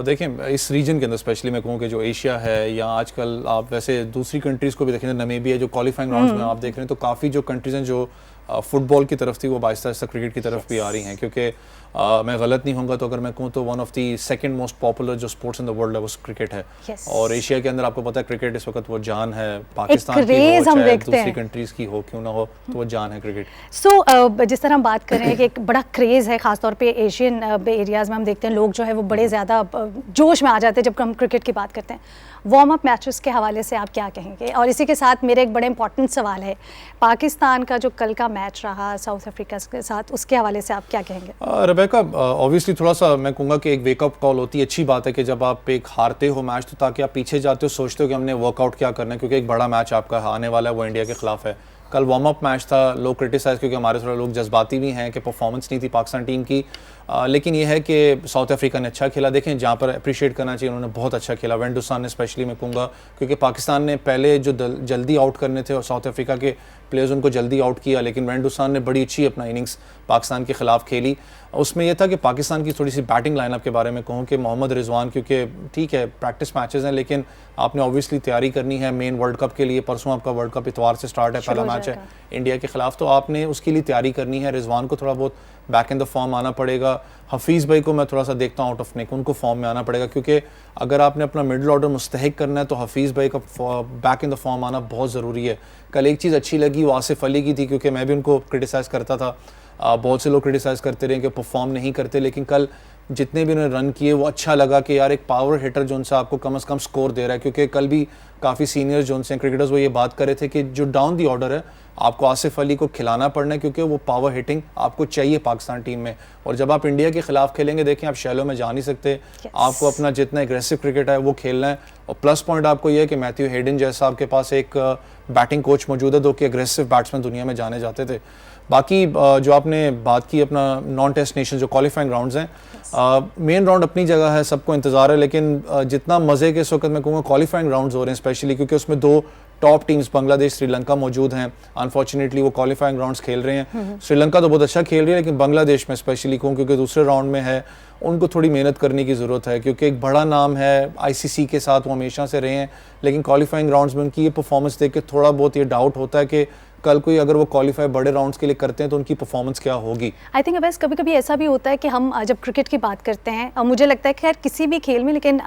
देखें इस रीजन के अंदर स्पेशली मैं कहूँ कि जो एशिया है या आजकल आप वैसे दूसरी कंट्रीज़ को भी देखें, नमीबिया जो क्वालिफाइंग राउंड्स में आप देख रहे हैं तो काफ़ी जो कंट्रीज़ हैं जो फुटबॉल की तरफ थी वो आहिस्ता आहिस्ता क्रिकेट की तरफ भी आ रही हैं, क्योंकि मैं गलत नहीं होऊंगा तो अगर मैं कहूँ तो one of the second most popular जो स्पोर्ट्स इन द वर्ल्ड है वो क्रिकेट है। और एशिया के अंदर आपको पता है क्रिकेट इस वक्त वो जान है, पाकिस्तान की हो चाहे दूसरी कंट्रीज़ की हो क्यों ना हो तो वो जान है क्रिकेट। सो जिस तरह हम बात कर रहे हैं कि एक बड़ा क्रेज़ है ख़ासतौर पे एशियन एरियाज़ में, हम देखते हैं लोग जो है वो बड़े ज़्यादा जोश में आ जाते हैं जब हम क्रिकेट की बात करते हैं। वार्म अप मैचेस के हवाले से आप क्या कहेंगे? और इसी के साथ मेरा एक बड़ा इंपॉर्टेंट सवाल है, पाकिस्तान का जो कल का मैच रहा साउथ अफ्रीका के साथ, उसके हवाले से आप क्या कहेंगे? रेबेका, ऑब्वियसली थोड़ा सा मैं कहूँगा कि एक वेकअप कॉल होती है। अच्छी बात है कि जब आप एक हारते हो मैच तो ताकि आप पीछे जाते हो सोचते हो कि हमने वर्कआउट क्या करना है, क्योंकि एक बड़ा मैच आपका आने वाला है वो इंडिया के खिलाफ है। कल वार्म अप मैच था, लोग क्रिटिसाइज क्योंकि हमारे थोड़ा लोग जज्बाती भी हैं कि परफॉर्मेंस नहीं थी पाकिस्तान टीम की, लेकिन ये है कि साउथ अफ्रीका ने अच्छा खेला। देखें जहाँ पर अप्रिशिएट करना चाहिए उन्होंने बहुत अच्छा खेला, वेंडुसान ने स्पेशली मैं कहूँगा, क्योंकि पाकिस्तान ने पहले जो जल्दी आउट करने थे और साउथ अफ्रीका के प्लेयर्स उनको जल्दी आउट किया, लेकिन वेंडुसान ने बड़ी अच्छी अपना इनिंग्स पाकिस्तान के खिलाफ खेली। उसमें यह था कि पाकिस्तान की थोड़ी सी बैटिंग लाइनअप के बारे में कहूँ कि मोहम्मद रिजवान, क्योंकि ठीक है प्रैक्टिस मैचेस हैं लेकिन आपने ऑब्वियसली तैयारी करनी है मेन वर्ल्ड कप के लिए। परसों आपका वर्ल्ड कप इतवार से स्टार्ट है, पहला मैच है इंडिया के खिलाफ, तो आपने उसके लिए तैयारी करनी है। रिजवान को थोड़ा बहुत बैक इन द फॉर्म आना पड़ेगा। हफीज़ भाई को मैं थोड़ा सा देखता हूँ आउट ऑफ निक, उनको फॉर्म में आना पड़ेगा, क्योंकि अगर आपने अपना मिडिल ऑर्डर मुस्तहक करना है तो हफीज़ भाई का बैक इन द फॉर्म आना बहुत ज़रूरी है। कल एक चीज़ अच्छी लगी वो आसिफ अली की थी, क्योंकि मैं भी उनको क्रिटिसाइज़ करता था, बहुत से लोग क्रिटिसाइज़ करते रहे कि परफॉर्म नहीं करते, लेकिन कल जितने भी उन्होंने रन किए वो अच्छा लगा कि यार एक पावर हिटर जो उनसे आपको कम से कम स्कोर दे रहा है। क्योंकि कल भी काफ़ी सीनियर्स जो उनसे क्रिकेटर्स वो ये बात कर रहे थे कि जो डाउन दी ऑर्डर है आपको आसिफ अली को खिलाना पड़ना है, क्योंकि वो पावर हिटिंग आपको चाहिए पाकिस्तान टीम में। और जब आप इंडिया के खिलाफ खेलेंगे, देखें आप शैलो में जा नहीं सकते, आपको अपना जितना एग्रेसिव क्रिकेट है वो खेलना है। और प्लस पॉइंट आपको ये है कि मैथ्यू हेडन जैसा आपके पास एक बैटिंग कोच मौजूद है जो कि एग्रेसिव बैट्समैन दुनिया में जाने जाते थे। बाकी जो आपने बात की अपना नॉन टेस्ट नेशन जो क्वालिफाइंग राउंड्स हैं, मेन राउंड अपनी जगह है, सबको इंतजार है, लेकिन जितना मज़े के इस वक्त मैं कहूँगा क्वालिफाइंग राउंड्स हो रहे हैं स्पेशली क्योंकि उसमें दो टॉप टीम्स बांग्लादेश श्रीलंका मौजूद हैं। अनफॉर्चुनेटली वो क्वालिफाइंग राउंड्स खेल रहे हैं। श्रीलंका तो बहुत अच्छा खेल रही है, लेकिन बांग्लादेश में स्पेशली कहूँ क्योंकि दूसरे राउंड में है, उनको थोड़ी मेहनत करने की ज़रूरत है, क्योंकि एक बड़ा नाम है आईसीसी के साथ, वो हमेशा से रहे हैं, लेकिन क्वालिफाइंग राउंड्स में उनकी ये परफॉर्मेंस देख के थोड़ा बहुत ये डाउट होता है कि कल कोई अगर वो क्वालिफाई बड़े राउंड्स के लिए करते हैं तो उनकी परफॉर्मेंस क्या होगी। आई थिंक बस कभी कभी ऐसा भी होता है कि हम जब क्रिकेट की बात करते हैं, मुझे लगता है कि खैर किसी भी खेल में, लेकिन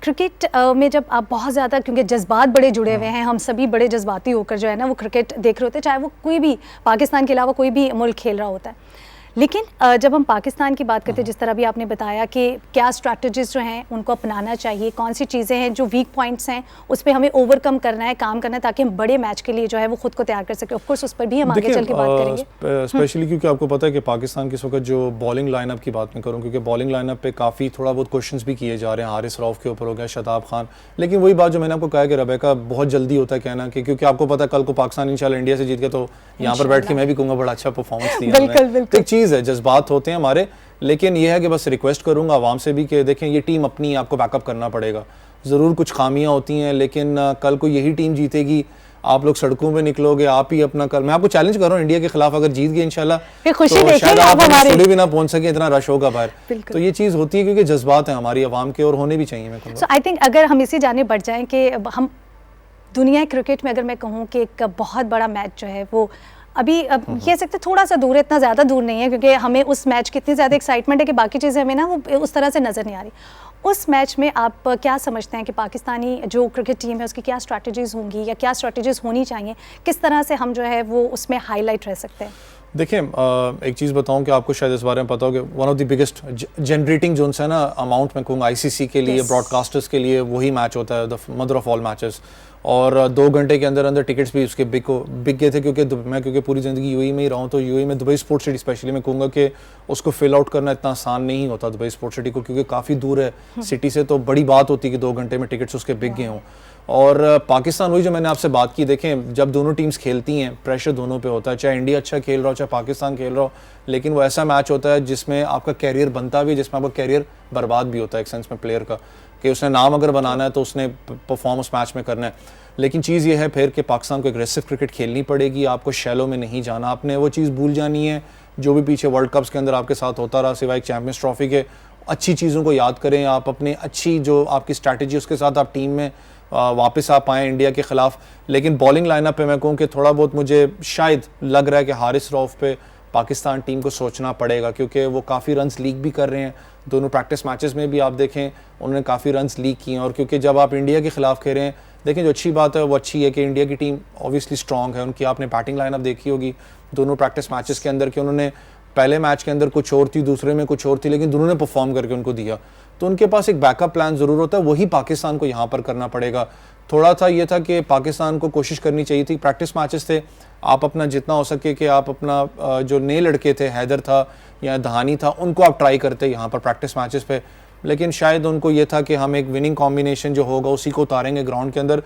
क्रिकेट में जब आप बहुत ज़्यादा, क्योंकि जज्बात बड़े जुड़े हुए हैं, हम सभी बड़े जज्बाती होकर जो है ना वो क्रिकेट देख रहे होते हैं, चाहे वो कोई भी पाकिस्तान के अलावा कोई भी मुल्क खेल रहा होता है। लेकिन जब हम पाकिस्तान की बात करते हैं, जिस तरह भी आपने बताया कि क्या स्ट्रैटेजीज जो हैं उनको अपनाना चाहिए, कौन सी चीज़ें हैं जो वीक पॉइंट्स हैं उस पर हमें ओवरकम करना है, काम करना है, ताकि हम बड़े मैच के लिए जो है वो खुद को तैयार कर सकें। ऑफ कोर्स उस पर भी हम आगे चल के बात करेंगे, स्पेशली क्योंकि आपको पता है कि पाकिस्तान के इस वक्त जो बॉलिंग लाइनअप की बात मैं करूँ, क्योंकि बॉलिंग लाइनअप पे काफ़ी थोड़ा बहुत क्वेश्चंस भी किए जा रहे हैं, हारिस रऊफ के ऊपर हो गया, शादाब खान, लेकिन वही बात जो मैंने आपको कहा कि रेबेका बहुत जल्दी होता है कहना कि क्योंकि आपको पता है कल को पाकिस्तान इंशाल्लाह इंडिया से जीत गया तो यहाँ पर बैठ के मैं भी कहूँगा बड़ा अच्छा परफॉर्मेंस दिया। बिल्कुल एक चीज़ है, जज्बात होते हैं हमारे, लेकिन यह है कि बस रिक्वेस्ट करूंगा आवाम से भी कि देखें ये टीम अपनी आपको बैकअप करना पड़ेगा। ज़रूर कुछ खामियां होती हैं, लेकिन कल को यही टीम जीतेगी, आप लोग सड़कों पे निकलोगे, आप ही अपना कल मैं आपको चैलेंज कर रहा हूँ, इंडिया के खिलाफ अगर जीत गए इंशाल्लाह तो शायद आप स्टूडियो भी ना पहुंच सके, इतना रश होगा बाहर। तो ये चीज़ होती है क्योंकि जज्बात है हमारी आवाम के और होने भी चाहिए। मैं कहूँगा आई थिंक अगर हम इसी जाने बढ़ जाएँ कि हम दुनिया क्रिकेट में अगर मैं कहूँ कि एक बहुत बड़ा मैच जो है वो अभी कह सकते थोड़ा सा दूर है, इतना ज़्यादा दूर नहीं है, क्योंकि हमें उस मैच की इतनी ज़्यादा एक्साइटमेंट है कि बाकी चीज़ें हमें ना वो उस तरह से नज़र नहीं आ रही। उस मैच में आप क्या समझते हैं कि पाकिस्तानी जो क्रिकेट टीम है उसकी क्या स्ट्रैटेजीज़ होंगी या क्या स्ट्रैटेजीज़ होनी चाहिए, किस तरह से हम जो है वो उसमें हाईलाइट रह सकते हैं? देखिए एक चीज़ बताऊं कि आपको शायद इस बारे में पता हो कि one of the biggest generating जो है ना अमाउंट मैं कहूँगा आईसीसी के लिए, ब्रॉडकास्टर्स के लिए वही मैच होता है, the mother of all matches. और 2 घंटे के अंदर अंदर टिकट्स भी उसके बिक गए थे, क्योंकि पूरी ज़िंदगी यूएई में ही रहा हूँ, तो यूएई में दुबई स्पोर्ट्स सिटी स्पेशली मैं कहूँगा कि उसको फिल आउट करना इतना आसान नहीं होता दुबई स्पोर्ट्स सिटी को, क्योंकि काफ़ी दूर है सिटी से, तो बड़ी बात होती है कि 2 घंटे में टिकट्स उसके बिक गए हों। और पाकिस्तान, वही जो मैंने आपसे बात की, देखें जब दोनों टीम्स खेलती हैं प्रेशर दोनों पे होता है, चाहे इंडिया अच्छा खेल रहा हो चाहे पाकिस्तान खेल रहा हो, लेकिन वो ऐसा मैच होता है जिसमें आपका कैरियर बनता भी है, जिसमें आपका कैरियर बर्बाद भी होता है एक सेंस में प्लेयर का, कि उसने नाम अगर बनाना है तो उसने परफॉर्म उस मैच में करना है। लेकिन चीज़ ये है फिर कि पाकिस्तान को एग्रेसिव क्रिकेट खेलनी पड़ेगी, आपको शैलो में नहीं जाना, आपने वो चीज़ भूल जानी है जो भी पीछे वर्ल्ड कप्स के अंदर आपके साथ होता रहा, सिवाय चैम्पियंस ट्रॉफी के। अच्छी चीज़ों को याद करें, आप अपनी अच्छी जो आपकी स्ट्रैटेजी उसके साथ आप टीम में वापस आ पाएँ इंडिया के ख़िलाफ़। लेकिन बॉलिंग लाइनअप पे मैं कहूँ कि थोड़ा बहुत मुझे शायद लग रहा है कि हारिस रऊफ पे पाकिस्तान टीम को सोचना पड़ेगा, क्योंकि वो काफ़ी रन्स लीक भी कर रहे हैं, दोनों प्रैक्टिस मैचेस में भी आप देखें उन्होंने काफ़ी रन्स लीक किए हैं। और क्योंकि जब आप इंडिया के ख़िलाफ़ खेल रहे हैं, देखें जो अच्छी बात है वो अच्छी है कि इंडिया की टीम ऑब्वियसली स्ट्रॉन्ग है, उनकी आपने बैटिंग लाइनअप देखी होगी दोनों प्रैक्टिस मैचेस के अंदर, कि उन्होंने पहले मैच के अंदर कुछ और थी, दूसरे में कुछ और थी, लेकिन दोनों ने परफॉर्म करके उनको दिया। तो उनके पास एक बैकअप प्लान ज़रूर होता है, वही पाकिस्तान को यहाँ पर करना पड़ेगा। थोड़ा था ये था कि पाकिस्तान को कोशिश करनी चाहिए थी, प्रैक्टिस मैचेस थे, आप अपना जितना हो सके कि आप अपना जो नए लड़के थे, हैदर था या दहानी था, उनको आप ट्राई करते यहाँ पर प्रैक्टिस मैचेस पे। लेकिन शायद उनको ये था कि हम एक विनिंग कॉम्बिनेशन जो होगा उसी को उतारेंगे ग्राउंड के अंदर।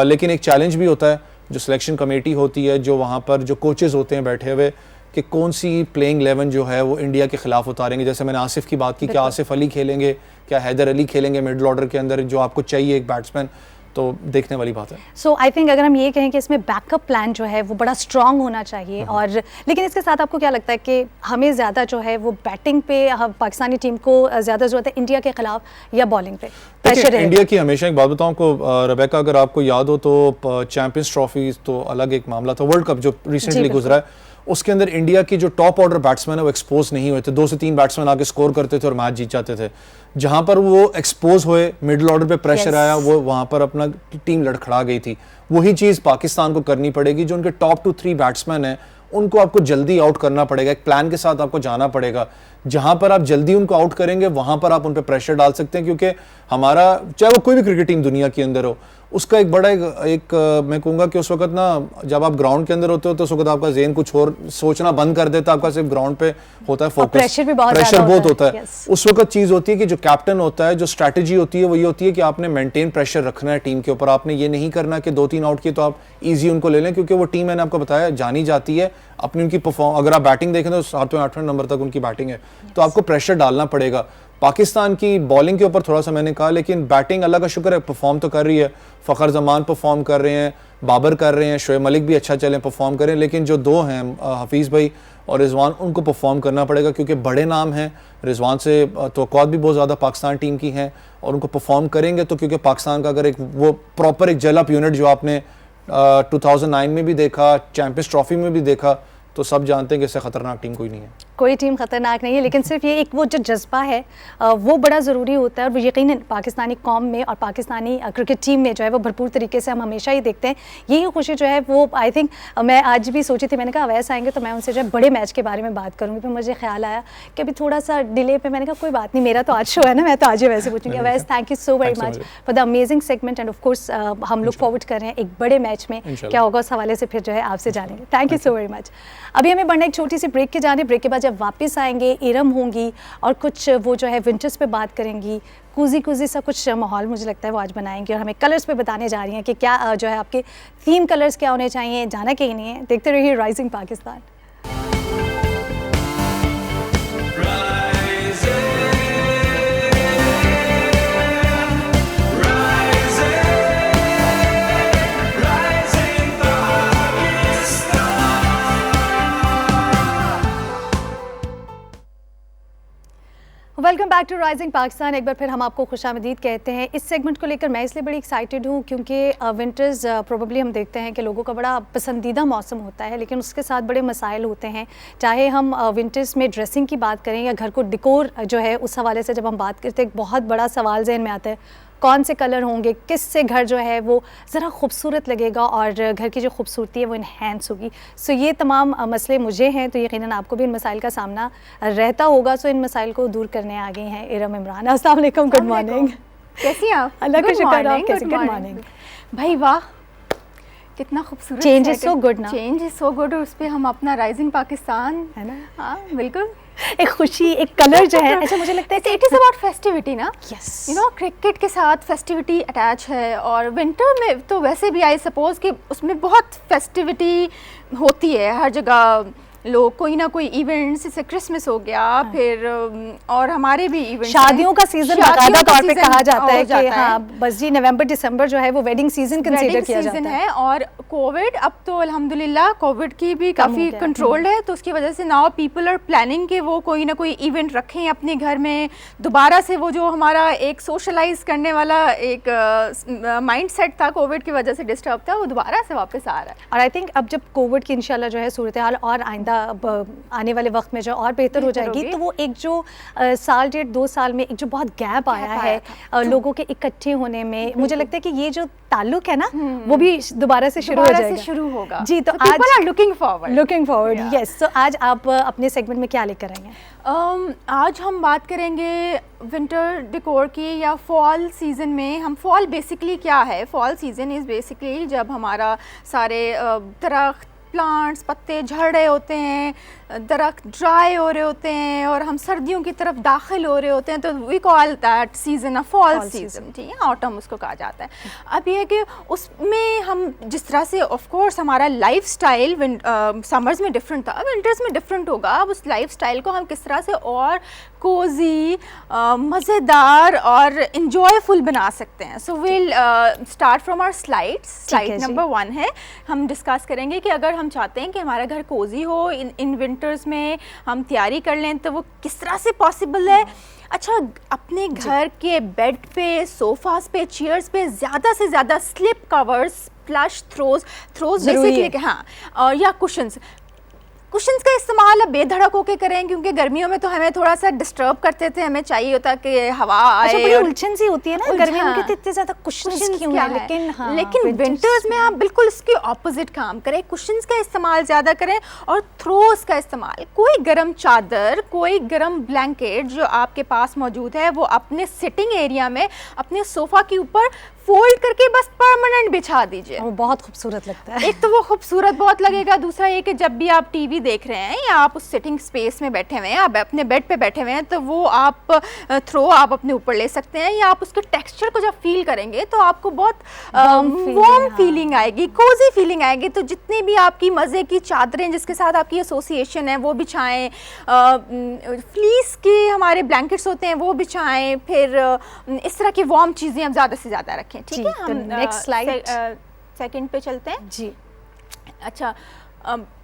लेकिन एक चैलेंज भी होता है, जो सिलेक्शन कमेटी होती है, जो वहाँ पर जो कोचेज़ होते हैं बैठे हुए, कि कौन सी प्लेइंग 11 जो है वो इंडिया के खिलाफ उतारेंगे। जैसे मैंने आसिफ की बात की, क्या आसिफ अली खेलेंगे, क्या हैदर अली खेलेंगे मिडिल ऑर्डर के अंदर, जो आपको चाहिए एक बैट्समैन, तो देखने वाली बात है। सो आई थिंक अगर हम ये कहें कि इसमें बैकअप प्लान जो है वो बड़ा स्ट्रांग होना चाहिए। और लेकिन इसके साथ आपको क्या लगता है कि हमें ज़्यादा जो है वो बैटिंग पे पाकिस्तानी टीम को ज़्यादा ज़रूरत है इंडिया के खिलाफ या बॉलिंग पे प्रेशर है? इंडिया की हमेशा एक बात बताऊं को रेबेका, अगर आपको याद हो तो चैंपियंस ट्रॉफी तो अलग एक मामला था, वर्ल्ड कप जो रिसेंटली गुजरा है उसके अंदर इंडिया की जो टॉप ऑर्डर बैट्समैन है वो एक्सपोज नहीं हुए थे, 2 से 3 बैट्समैन आके स्कोर करते थे और मैच जीत जाते थे। जहां पर वो एक्सपोज हुए, मिडिल ऑर्डर पे प्रेशर आया, वो वहां पर अपना टीम लड़खड़ा गई थी। वही चीज़ पाकिस्तान को करनी पड़ेगी, जो उनके टॉप 2-3 बैट्समैन हैं उनको आपको जल्दी आउट करना पड़ेगा, एक प्लान के साथ आपको जाना पड़ेगा। जहां पर आप जल्दी उनको आउट करेंगे वहां पर आप उन पर प्रेशर डाल सकते हैं, क्योंकि हमारा चाहे वो कोई भी क्रिकेट टीम दुनिया के अंदर हो, उसका एक बड़ा एक मैं कहूँगा कि उस वक्त ना जब आप ग्राउंड के अंदर होते हो तो उस वक्त आपका ज़हन कुछ और सोचना बंद कर देता है, आपका सिर्फ ग्राउंड पे होता है फोकस, प्रेशर बहुत होता है। उस वक्त चीज़ होती है कि जो कैप्टन होता है, जो स्ट्रैटेजी होती है वो ये होती है कि आपने मेंटेन प्रेशर रखना है टीम के ऊपर। आपने ये नहीं करना कि 2-3 आउट किए तो आप ईजी उनको ले लें, क्योंकि वो टीम मैंने आपको बताया जानी जाती है अपनी उनकी परफॉर्म। अगर आप बैटिंग देखें तो 7वें-8वें नंबर तक उनकी बैटिंग है, तो आपको प्रेशर डालना पड़ेगा। पाकिस्तान की बॉलिंग के ऊपर थोड़ा सा मैंने कहा, लेकिन बैटिंग अल्लाह का शुक्र है परफॉर्म तो कर रही है। फ़खर जमान परफॉर्म कर रहे हैं, बाबर कर रहे हैं, शोएब मलिक भी अच्छा चले परफॉर्म करें, लेकिन जो 2 हैं हफीज़ भाई और रिजवान, उनको परफॉर्म करना पड़ेगा, क्योंकि बड़े नाम हैं। रिजवान से तवक्कुआत भी बहुत ज़्यादा पाकिस्तान टीम की हैं और उनको परफॉर्म करेंगे तो, क्योंकि पाकिस्तान का अगर एक वो प्रॉपर एक जेल अप यूनिट जो आपने 2009 में भी देखा, चैम्पियंस ट्रॉफी में भी देखा, तो सब जानते हैं कि इससे ख़तरनाक टीम कोई नहीं है। कोई टीम ख़तरनाक नहीं है, लेकिन सिर्फ ये एक वो जो जज्बा है वो बड़ा ज़रूरी होता है। और वो यकीनन पाकिस्तानी कौम में और पाकिस्तानी क्रिकेट टीम में जो है वो भरपूर तरीके से हम हमेशा ही देखते हैं। यही खुशी जो है वो आई थिंक मैं आज भी सोची थी, मैंने कहा अवैस आएंगे तो मैं उनसे जो है बड़े मैच के बारे में बात करूँगी। फिर मुझे ख्याल आया कि अभी थोड़ा सा डिले पे, मैंने कहा कोई बात नहीं, मेरा तो आज शो है ना, मैं तो आज ही वैसे पूछूंगी। Awais, thank you so very much for the amazing segment end of course हम लुक फॉरवर्ड कर रहे हैं एक बड़े मैच में क्या होगा उस हवाले से फिर जो है आपसे जानेंगे। Thank you so very much. अभी हमें बढ़ना एक छोटी सी ब्रेक के जाने, ब्रेक के बाद जब वापस आएंगे इरम होंगी और कुछ वो जो है विंटर्स पे बात करेंगी, कूजी सा कुछ माहौल मुझे लगता है वो आज बनाएंगे। और हमें कलर्स पे बताने जा रही हैं कि क्या जो है आपके थीम कलर्स क्या होने चाहिए, जाना कहीं नहीं है। देखते रहिए rising Pakistan. Welcome back to rising Pakistan. एक बार फिर हम आपको खुशामदीद कहते हैं। इस सेगमेंट को लेकर मैं इसलिए बड़ी एक्साइटेड हूँ क्योंकि विंटर्स प्रोबेबली हम देखते हैं कि लोगों का बड़ा पसंदीदा मौसम होता है, लेकिन उसके साथ बड़े मसाइल होते हैं। चाहे हम विंटर्स में ड्रेसिंग की बात करें या घर को डिकोर जो है उस हवाले से जब हम बात करते हैं, एक बहुत बड़ा सवाल जहन में आता है कौन से कलर होंगे, किस से घर जो है वो ज़रा खूबसूरत लगेगा और घर की जो खूबसूरती है वो इन्हेंस होगी। सो ये तमाम मसले मुझे हैं, तो यकीनन आपको भी इन मसाइल का सामना रहता होगा। सो इन मसाइल को दूर करने आ गई हैं इरम इमरान। अस्सलाम वालेकुम, गुड मॉर्निंग। कैसी हैं आप? अल्लाह का Good शुक्र, आप morning, कैसे? good good morning. मॉर्निंग। भाई वाह, कितना खूबसूरत Change is so good ना? Change is so good. और उस पे हम अपना राइजिंग पाकिस्तान है ना? हाँ बिल्कुल। एक खुशी, एक कलर जो है, अच्छा मुझे लगता है कि इट इज़ अबाउट फेस्टिविटी ना। Yes. यू नो क्रिकेट के साथ फेस्टिविटी अटैच है, और विंटर में तो वैसे भी आई सपोज कि उसमें बहुत फेस्टिविटी होती है हर जगह। लोग कोई ना कोई इवेंट्स, जैसे क्रिसमस हो गया, फिर और हमारे भी इवेंट्स, शादियों का सीजन बाकायदा तौर पे कहा जाता है कि है। हाँ बस जी नवंबर दिसंबर जो है वो वेडिंग सीजन कंसीडर वेडिंग किया सीजन जाता है। है। और कोविड अब तो अल्हम्दुलिल्लाह कोविड की भी कम हो काफ़ी गया। कंट्रोल्ड है, तो उसकी वजह से नाउ पीपल आर प्लानिंग कि वो कोई ना कोई इवेंट रखें अपने घर में। दोबारा से वो जो हमारा एक सोशलाइज करने वाला एक माइंड सेट था कोविड की वजह से डिस्टर्ब था, वो दोबारा से वापस आ रहा है। और आई थिंक अब जब कोविड की इंशाल्लाह जो है सूरत हाल और आइंदा अब आने वाले वक्त में जो और बेहतर हो बेहतर जाएगी, होगी। तो वो एक जो साल 1.5-2 साल में एक जो बहुत गैप आया आया है था। लोगों के इकट्ठे होने में, मुझे लगता है कि ये जो ताल्लुक है ना वो भी दोबारा से शुरू हो दोबारा जाएगा। से शुरू होगा। जी, तो people आज are looking forward. Looking forward, Yeah. Yes. So आज आप अपने सेगमेंट में क्या लेकर आएंगे? आज हम बात करेंगे विंटर डेकोर की, या फॉल सीज़न में। हम फॉल बेसिकली क्या है, फॉल सीज़न इज़ बेसिकली जब हमारा सारे दरख्त, प्लांट्स, पत्ते झड़ रहे होते हैं, दरख्त ड्राई हो रहे होते हैं, और हम सर्दियों की तरफ दाखिल हो रहे होते हैं, तो we call that season a fall season, ठीक है, ऑटम उसको कहा जाता है। अब ये है कि उसमें हम जिस तरह से ऑफ कोर्स हमारा लाइफस्टाइल समर्स में डिफरेंट था, विंटर्स में डिफरेंट होगा। अब उस लाइफस्टाइल को हम किस तरह से और कोजी, मज़ेदार और इंजॉयफुल बना सकते हैं। So will start from our slide number 1 है। हम डिस्कस करेंगे कि अगर हम चाहते हैं कि हमारा घर कोजी हो इन विंटर्स में, हम तैयारी कर लें, तो वो किस तरह से पॉसिबल है। अच्छा, अपने घर के बेड पे, सोफास पे, चेयर्स पे ज़्यादा से ज़्यादा slip covers, plush throws basically, हाँ, और या कुशन्स का इस्तेमाल अब बेधड़क होकर करें, क्योंकि गर्मियों में तो हमें थोड़ा सा डिस्टर्ब करते थे, हमें चाहिए होता कि हवा आए। अच्छा, बड़ी और उलझन सी होती है ना गर्मियों में कि इतने ज्यादा कुशन्स क्यों क्या हैं, है? लेकिन हाँ लेकिन विंटर्स में आप बिल्कुल इसके ऑपोजिट काम करें, कुशन्स का इस्तेमाल ज़्यादा करें और थ्रोस का इस्तेमाल। कोई गर्म चादर, कोई गर्म ब्लैंकेट जो आपके पास मौजूद है, वो अपने सिटिंग एरिया में, अपने सोफ़ा के ऊपर फोल्ड करके बस परमानेंट बिछा दीजिए। वो बहुत खूबसूरत लगता है। एक तो वो खूबसूरत बहुत लगेगा, दूसरा ये कि जब भी आप टीवी देख रहे हैं या आप उस सिटिंग स्पेस में बैठे हुए हैं, आप अपने बेड पे बैठे हुए हैं, तो वो आप आप अपने ऊपर ले सकते हैं, या आप उसके टेक्सचर को जब फील करेंगे तो आपको बहुत वार्म फीलिंग आएगी, कोजी फीलिंग आएगी। तो जितनी भी आपकी मज़े की चादरें जिसके साथ आपकी एसोसिएशन है वो बिछाएं, फ्लीस के हमारे ब्लैंकेट्स होते हैं वो बिछाएं, फिर इस तरह की वार्म चीज़ें हम ज़्यादा से ज़्यादा रखें। ठीक जी, है, तो हम next slide। सेकंड पे चलते हैं। जी, अच्छा,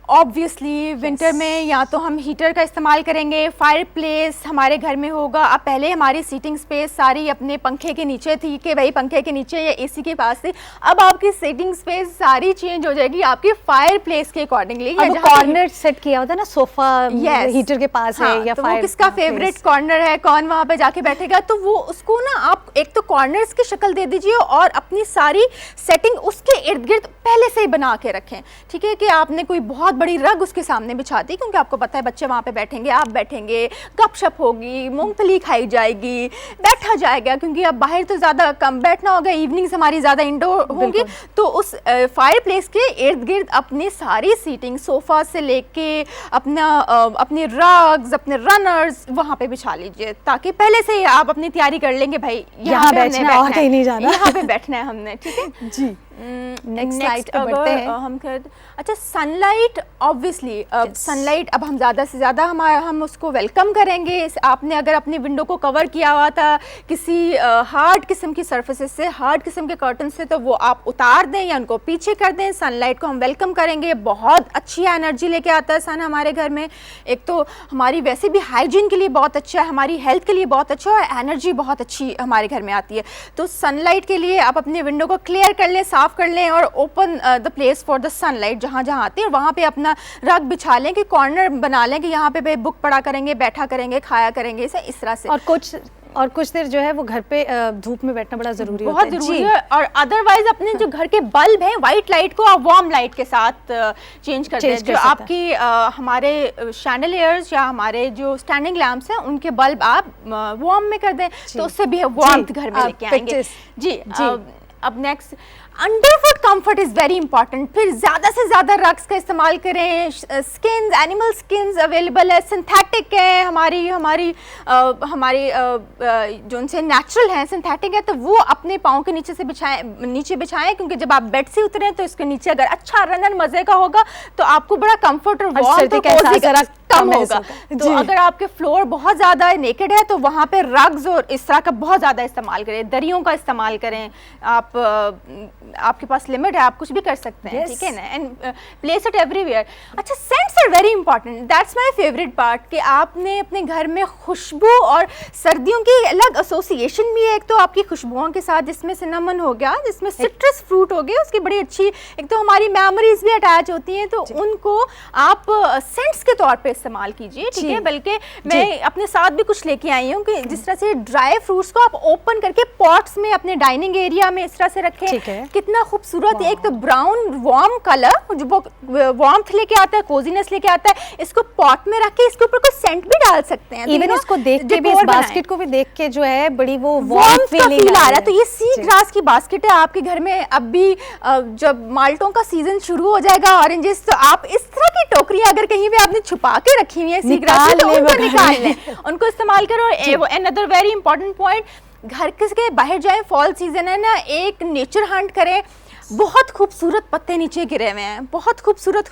ऑब्वियसली विंटर में या तो हम हीटर का इस्तेमाल करेंगे, फायर प्लेस हमारे घर में होगा। अब पहले हमारी सीटिंग स्पेस सारी अपने पंखे के नीचे थी कि भाई पंखे के नीचे या एसी के पास थी, अब आपकी सीटिंग स्पेस सारी चेंज हो जाएगी आपके फायर प्लेस के अकॉर्डिंगली। अब कॉर्नर सेट किया होता है ना, सोफा हीटर के पास है या तो वो किसका फेवरेट कॉर्नर है, कौन वहाँ पे जाके बैठेगा, तो वो उसको ना आप एक तो कॉर्नर्स की शक्ल दे दीजिए और अपनी सारी सेटिंग उसके इर्द गिर्द पहले से ही बना के रखें। ठीक है, कि आपने कोई बहुत बड़ी रग उसके सामने बिछा दी, क्योंकि आपको पता है बच्चे वहाँ पे बैठेंगे, आप बैठेंगे, गपशप होगी, मूंगफली खाई जाएगी, बैठा जाएगा, क्योंकि अब बाहर तो ज़्यादा कम बैठना होगा, इवनिंग्स हमारी ज़्यादा इंडोर होंगी। तो उस फायर प्लेस के इर्द गिर्द अपनी सारी सीटिंग, सोफ़ा से लेके अपने रग्स, अपने रनर्स वहाँ पे बिछा लीजिए, ताकि पहले से आप अपनी तैयारी कर लेंगे, भाई यहाँ बैठना और कहीं नहीं जाना, यहाँ पे बैठना है हमने। ठीक है जी। नेक्स्ट स्लाइड पे अगर बढ़ते हैं। हम कर अच्छा, सनलाइट ऑब्वियसली सनलाइट अब हम ज़्यादा से ज़्यादा हम उसको वेलकम करेंगे। आपने अगर अपनी विंडो को कवर किया हुआ था किसी हार्ड किस्म की सर्फेसेस से, हार्ड किस्म के कर्टन से, तो वो आप उतार दें या उनको पीछे कर दें। सनलाइट को हम वेलकम करेंगे, बहुत अच्छी एनर्जी लेके आता है सन हमारे घर में। एक तो हमारी वैसे भी हाइजीन के लिए बहुत अच्छा है, हमारी हेल्थ के लिए बहुत अच्छा है, और एनर्जी बहुत अच्छी हमारे घर में आती है। तो सनलाइट के लिए आप अपने विंडो को क्लियर कर लें, साफ कर लें, और open the place for the sunlight, जहाँ जहाँ आती है वहाँ पे अपना रग बिछा लें, कि कॉर्नर बना लें कि यहाँ पे बुक पढ़ा करेंगे, बैठा करेंगे, खाया करेंगे, इस तरह से। और कुछ और कुछ देर जो है वो घर पे धूप में बैठना बड़ा ज़रूरी होता बहुत है। ज़रूरी जी। है। और अदरवाइज अपने जो घर के बल्ब हैं वाइट लाइट को आप वार्म लाइट के साथ चेंज कर दें। Change कर जो सकते हैं। आपकी हमारे शैंडलियर्स या हमारे जो स्टैंडिंग लैम्प्स हैं उनके बल्ब आप वार्म में कर दें तो उससे भी वार्मथ घर में लेके आएंगे। pictures। जी जी। अब next underfoot comfort is very important. फिर ज़्यादा से ज़्यादा रग्स का इस्तेमाल करें। स्किन्स, एनिमल स्किन्स अवेलेबल है, सिंथेटिक है, हमारी जो उनसे नेचुरल हैं सिंथेटिक है, तो वो अपने पाँव के नीचे बिछाएं क्योंकि जब आप बेड से उतरें तो इसके नीचे अगर अच्छा रनन मज़े का होगा तो आपको बड़ा कंफर्ट और वार्म सर्दी का एहसास जरा कम कम होगा। महसूस तो अगर आपके फ्लोर बहुत ज़्यादा नेकेड है तो वहाँ पे रग्स और इस तरह का बहुत ज़्यादा इस्तेमाल करें, दरियों का इस्तेमाल करें। आपके पास लिमिट है, आप कुछ भी कर सकते हैं, Yes. ठीक है ना, एंड प्लेस इट एवरीवेयर। अच्छा, scents are very important, that's my favourite part कि आपने अपने घर में खुशबू और सर्दियों की अलग एसोसिएशन भी है। एक तो आपकी खुशबुओं के साथ जिसमें सिनेमन हो गया, जिसमें सिट्रस फ्रूट हो गया, उसकी बड़ी अच्छी एक तो हमारी मेमोरीज भी अटैच होती हैं, तो उनको आप सेंट्स के तौर पे इस्तेमाल कीजिए, ठीक है। बल्कि मैं अपने साथ भी कुछ लेके आई हूँ कि जिस तरह से ड्राई फ्रूट्स को आप ओपन करके पॉट्स में अपने डाइनिंग एरिया में इस तरह से रखें, ठीक है। कितना खूबसूरत है। एक तो ब्राउन वार्म कलर जो वार्मथ लेके आता है, कोजीनेस लेके आता है, इसको पॉट में रख के इसके ऊपर कोई सेंट भी डाल सकते हैं। इवन इसको देख के भी, इस बास्केट को भी देख के जो है बड़ी वो वार्म फीलिंग फील आ रहा है। तो ये सी ग्रास की बास्केट है आपके घर में। अब भी जब माल्टों का सीजन शुरू हो जाएगा, ऑरेंजेस, तो आप इस तरह की टोकरियां अगर कहीं भी आपने छुपा के रखी हुई है सी ग्रास, तो उनको निकाल लें, उनको इस्तेमाल करो। अनदर वेरी इंपॉर्टेंट पॉइंट, घर के बाहर जाएं, फॉल सीजन है ना, एक नेचर हंट करें। बहुत खूबसूरत पत्ते नीचे गिरे हुए हैं, बहुत खूबसूरत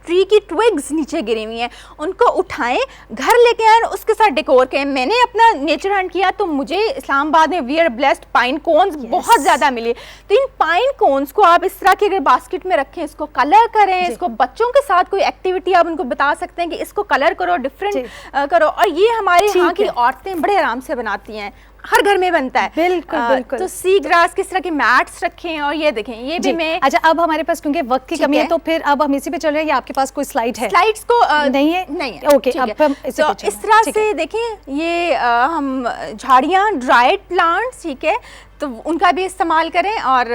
ट्री की ट्विग्स नीचे गिरी हुई हैं, उनको उठाएं, घर लेके आए, उसके साथ डेकोर करें। मैंने अपना नेचर हंट किया तो मुझे इस्लामाबाद में we are blessed pine cones बहुत ज़्यादा मिले। तो इन पाइन कोन्स को आप इस तरह की अगर बास्केट में रखें, इसको कलर करें, इसको बच्चों के साथ कोई एक्टिविटी आप उनको बता सकते हैं कि इसको कलर करो, डिफरेंट करो। और ये हमारे यहाँ की औरतें बड़े आराम से बनाती हैं, हर घर में बनता है। बिल्कुल बिल्कुल। तो सी ग्रास किस तरह के मैट्स रखें। और ये देखें, ये भी मैं अच्छा, अब हमारे पास क्योंकि वक्त की कमी है तो फिर अब हम इसी पे चल रहे हैं या आपके पास कोई स्लाइड है? स्लाइड्स को नहीं है? नहीं है। ओके, अब हम इसी पे तो इस तरह से देखें, ये हम झाड़ियाँ, ड्राइड प्लांट्स, ठीक है, तो उनका भी इस्तेमाल करें और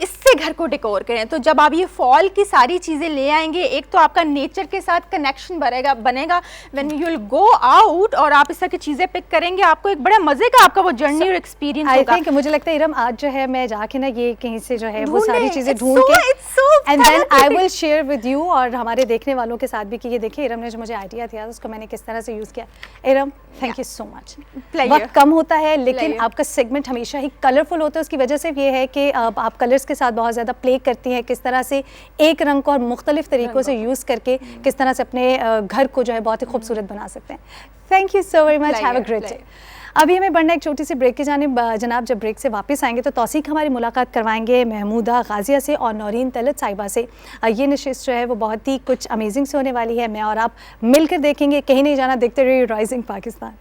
इससे घर को डेकोर करें। तो जब आप ये फॉल की सारी चीज़ें ले आएंगे, एक तो आपका नेचर के साथ कनेक्शन बनेगा when you will go out, और आप इस तरह की चीज़ें पिक करेंगे, आपको एक बड़ा मज़े का आपका वो जर्नी और एक्सपीरियंस होगा। आई थिंक मुझे लगता है इरम, आज जो है मैं जाके ना ये कहीं से जो है वो सारी चीज़ें ढूंढ so- के it's so and then I therapeutic. Will share with you और हमारे देखने वालों के साथ भी कि ये देखिए इरम ने जो मुझे आइडिया दिया उसको मैंने किस तरह से यूज़ किया। Iram, thank you so much. Pleasure. वक्त कम होता है लेकिन Pleasure. आपका सेगमेंट हमेशा ही कलरफुल होता है। उसकी वजह से ये है कि आप कलर्स के साथ बहुत ज़्यादा प्ले करती हैं, किस तरह से एक रंग को और मुख्तलिफ तरीक़ों से यूज़ करके किस तरह से अपने घर को जो है बहुत ही खूबसूरत बना सकते हैं। Thank you so very much, have a great day. अभी हमें बढ़ना एक छोटी सी ब्रेक की जानिब। जनाब, जब ब्रेक से वापस आएंगे तो तौसीक हमारी मुलाकात करवाएंगे महमूदा गाजिया से और नौरीन तलत साहिबा से। ये नशिस्त जो है वो बहुत ही कुछ अमेजिंग से होने वाली है। मैं और आप मिलकर देखेंगे, कहीं नहीं जाना, देखते रहिए राइजिंग पाकिस्तान।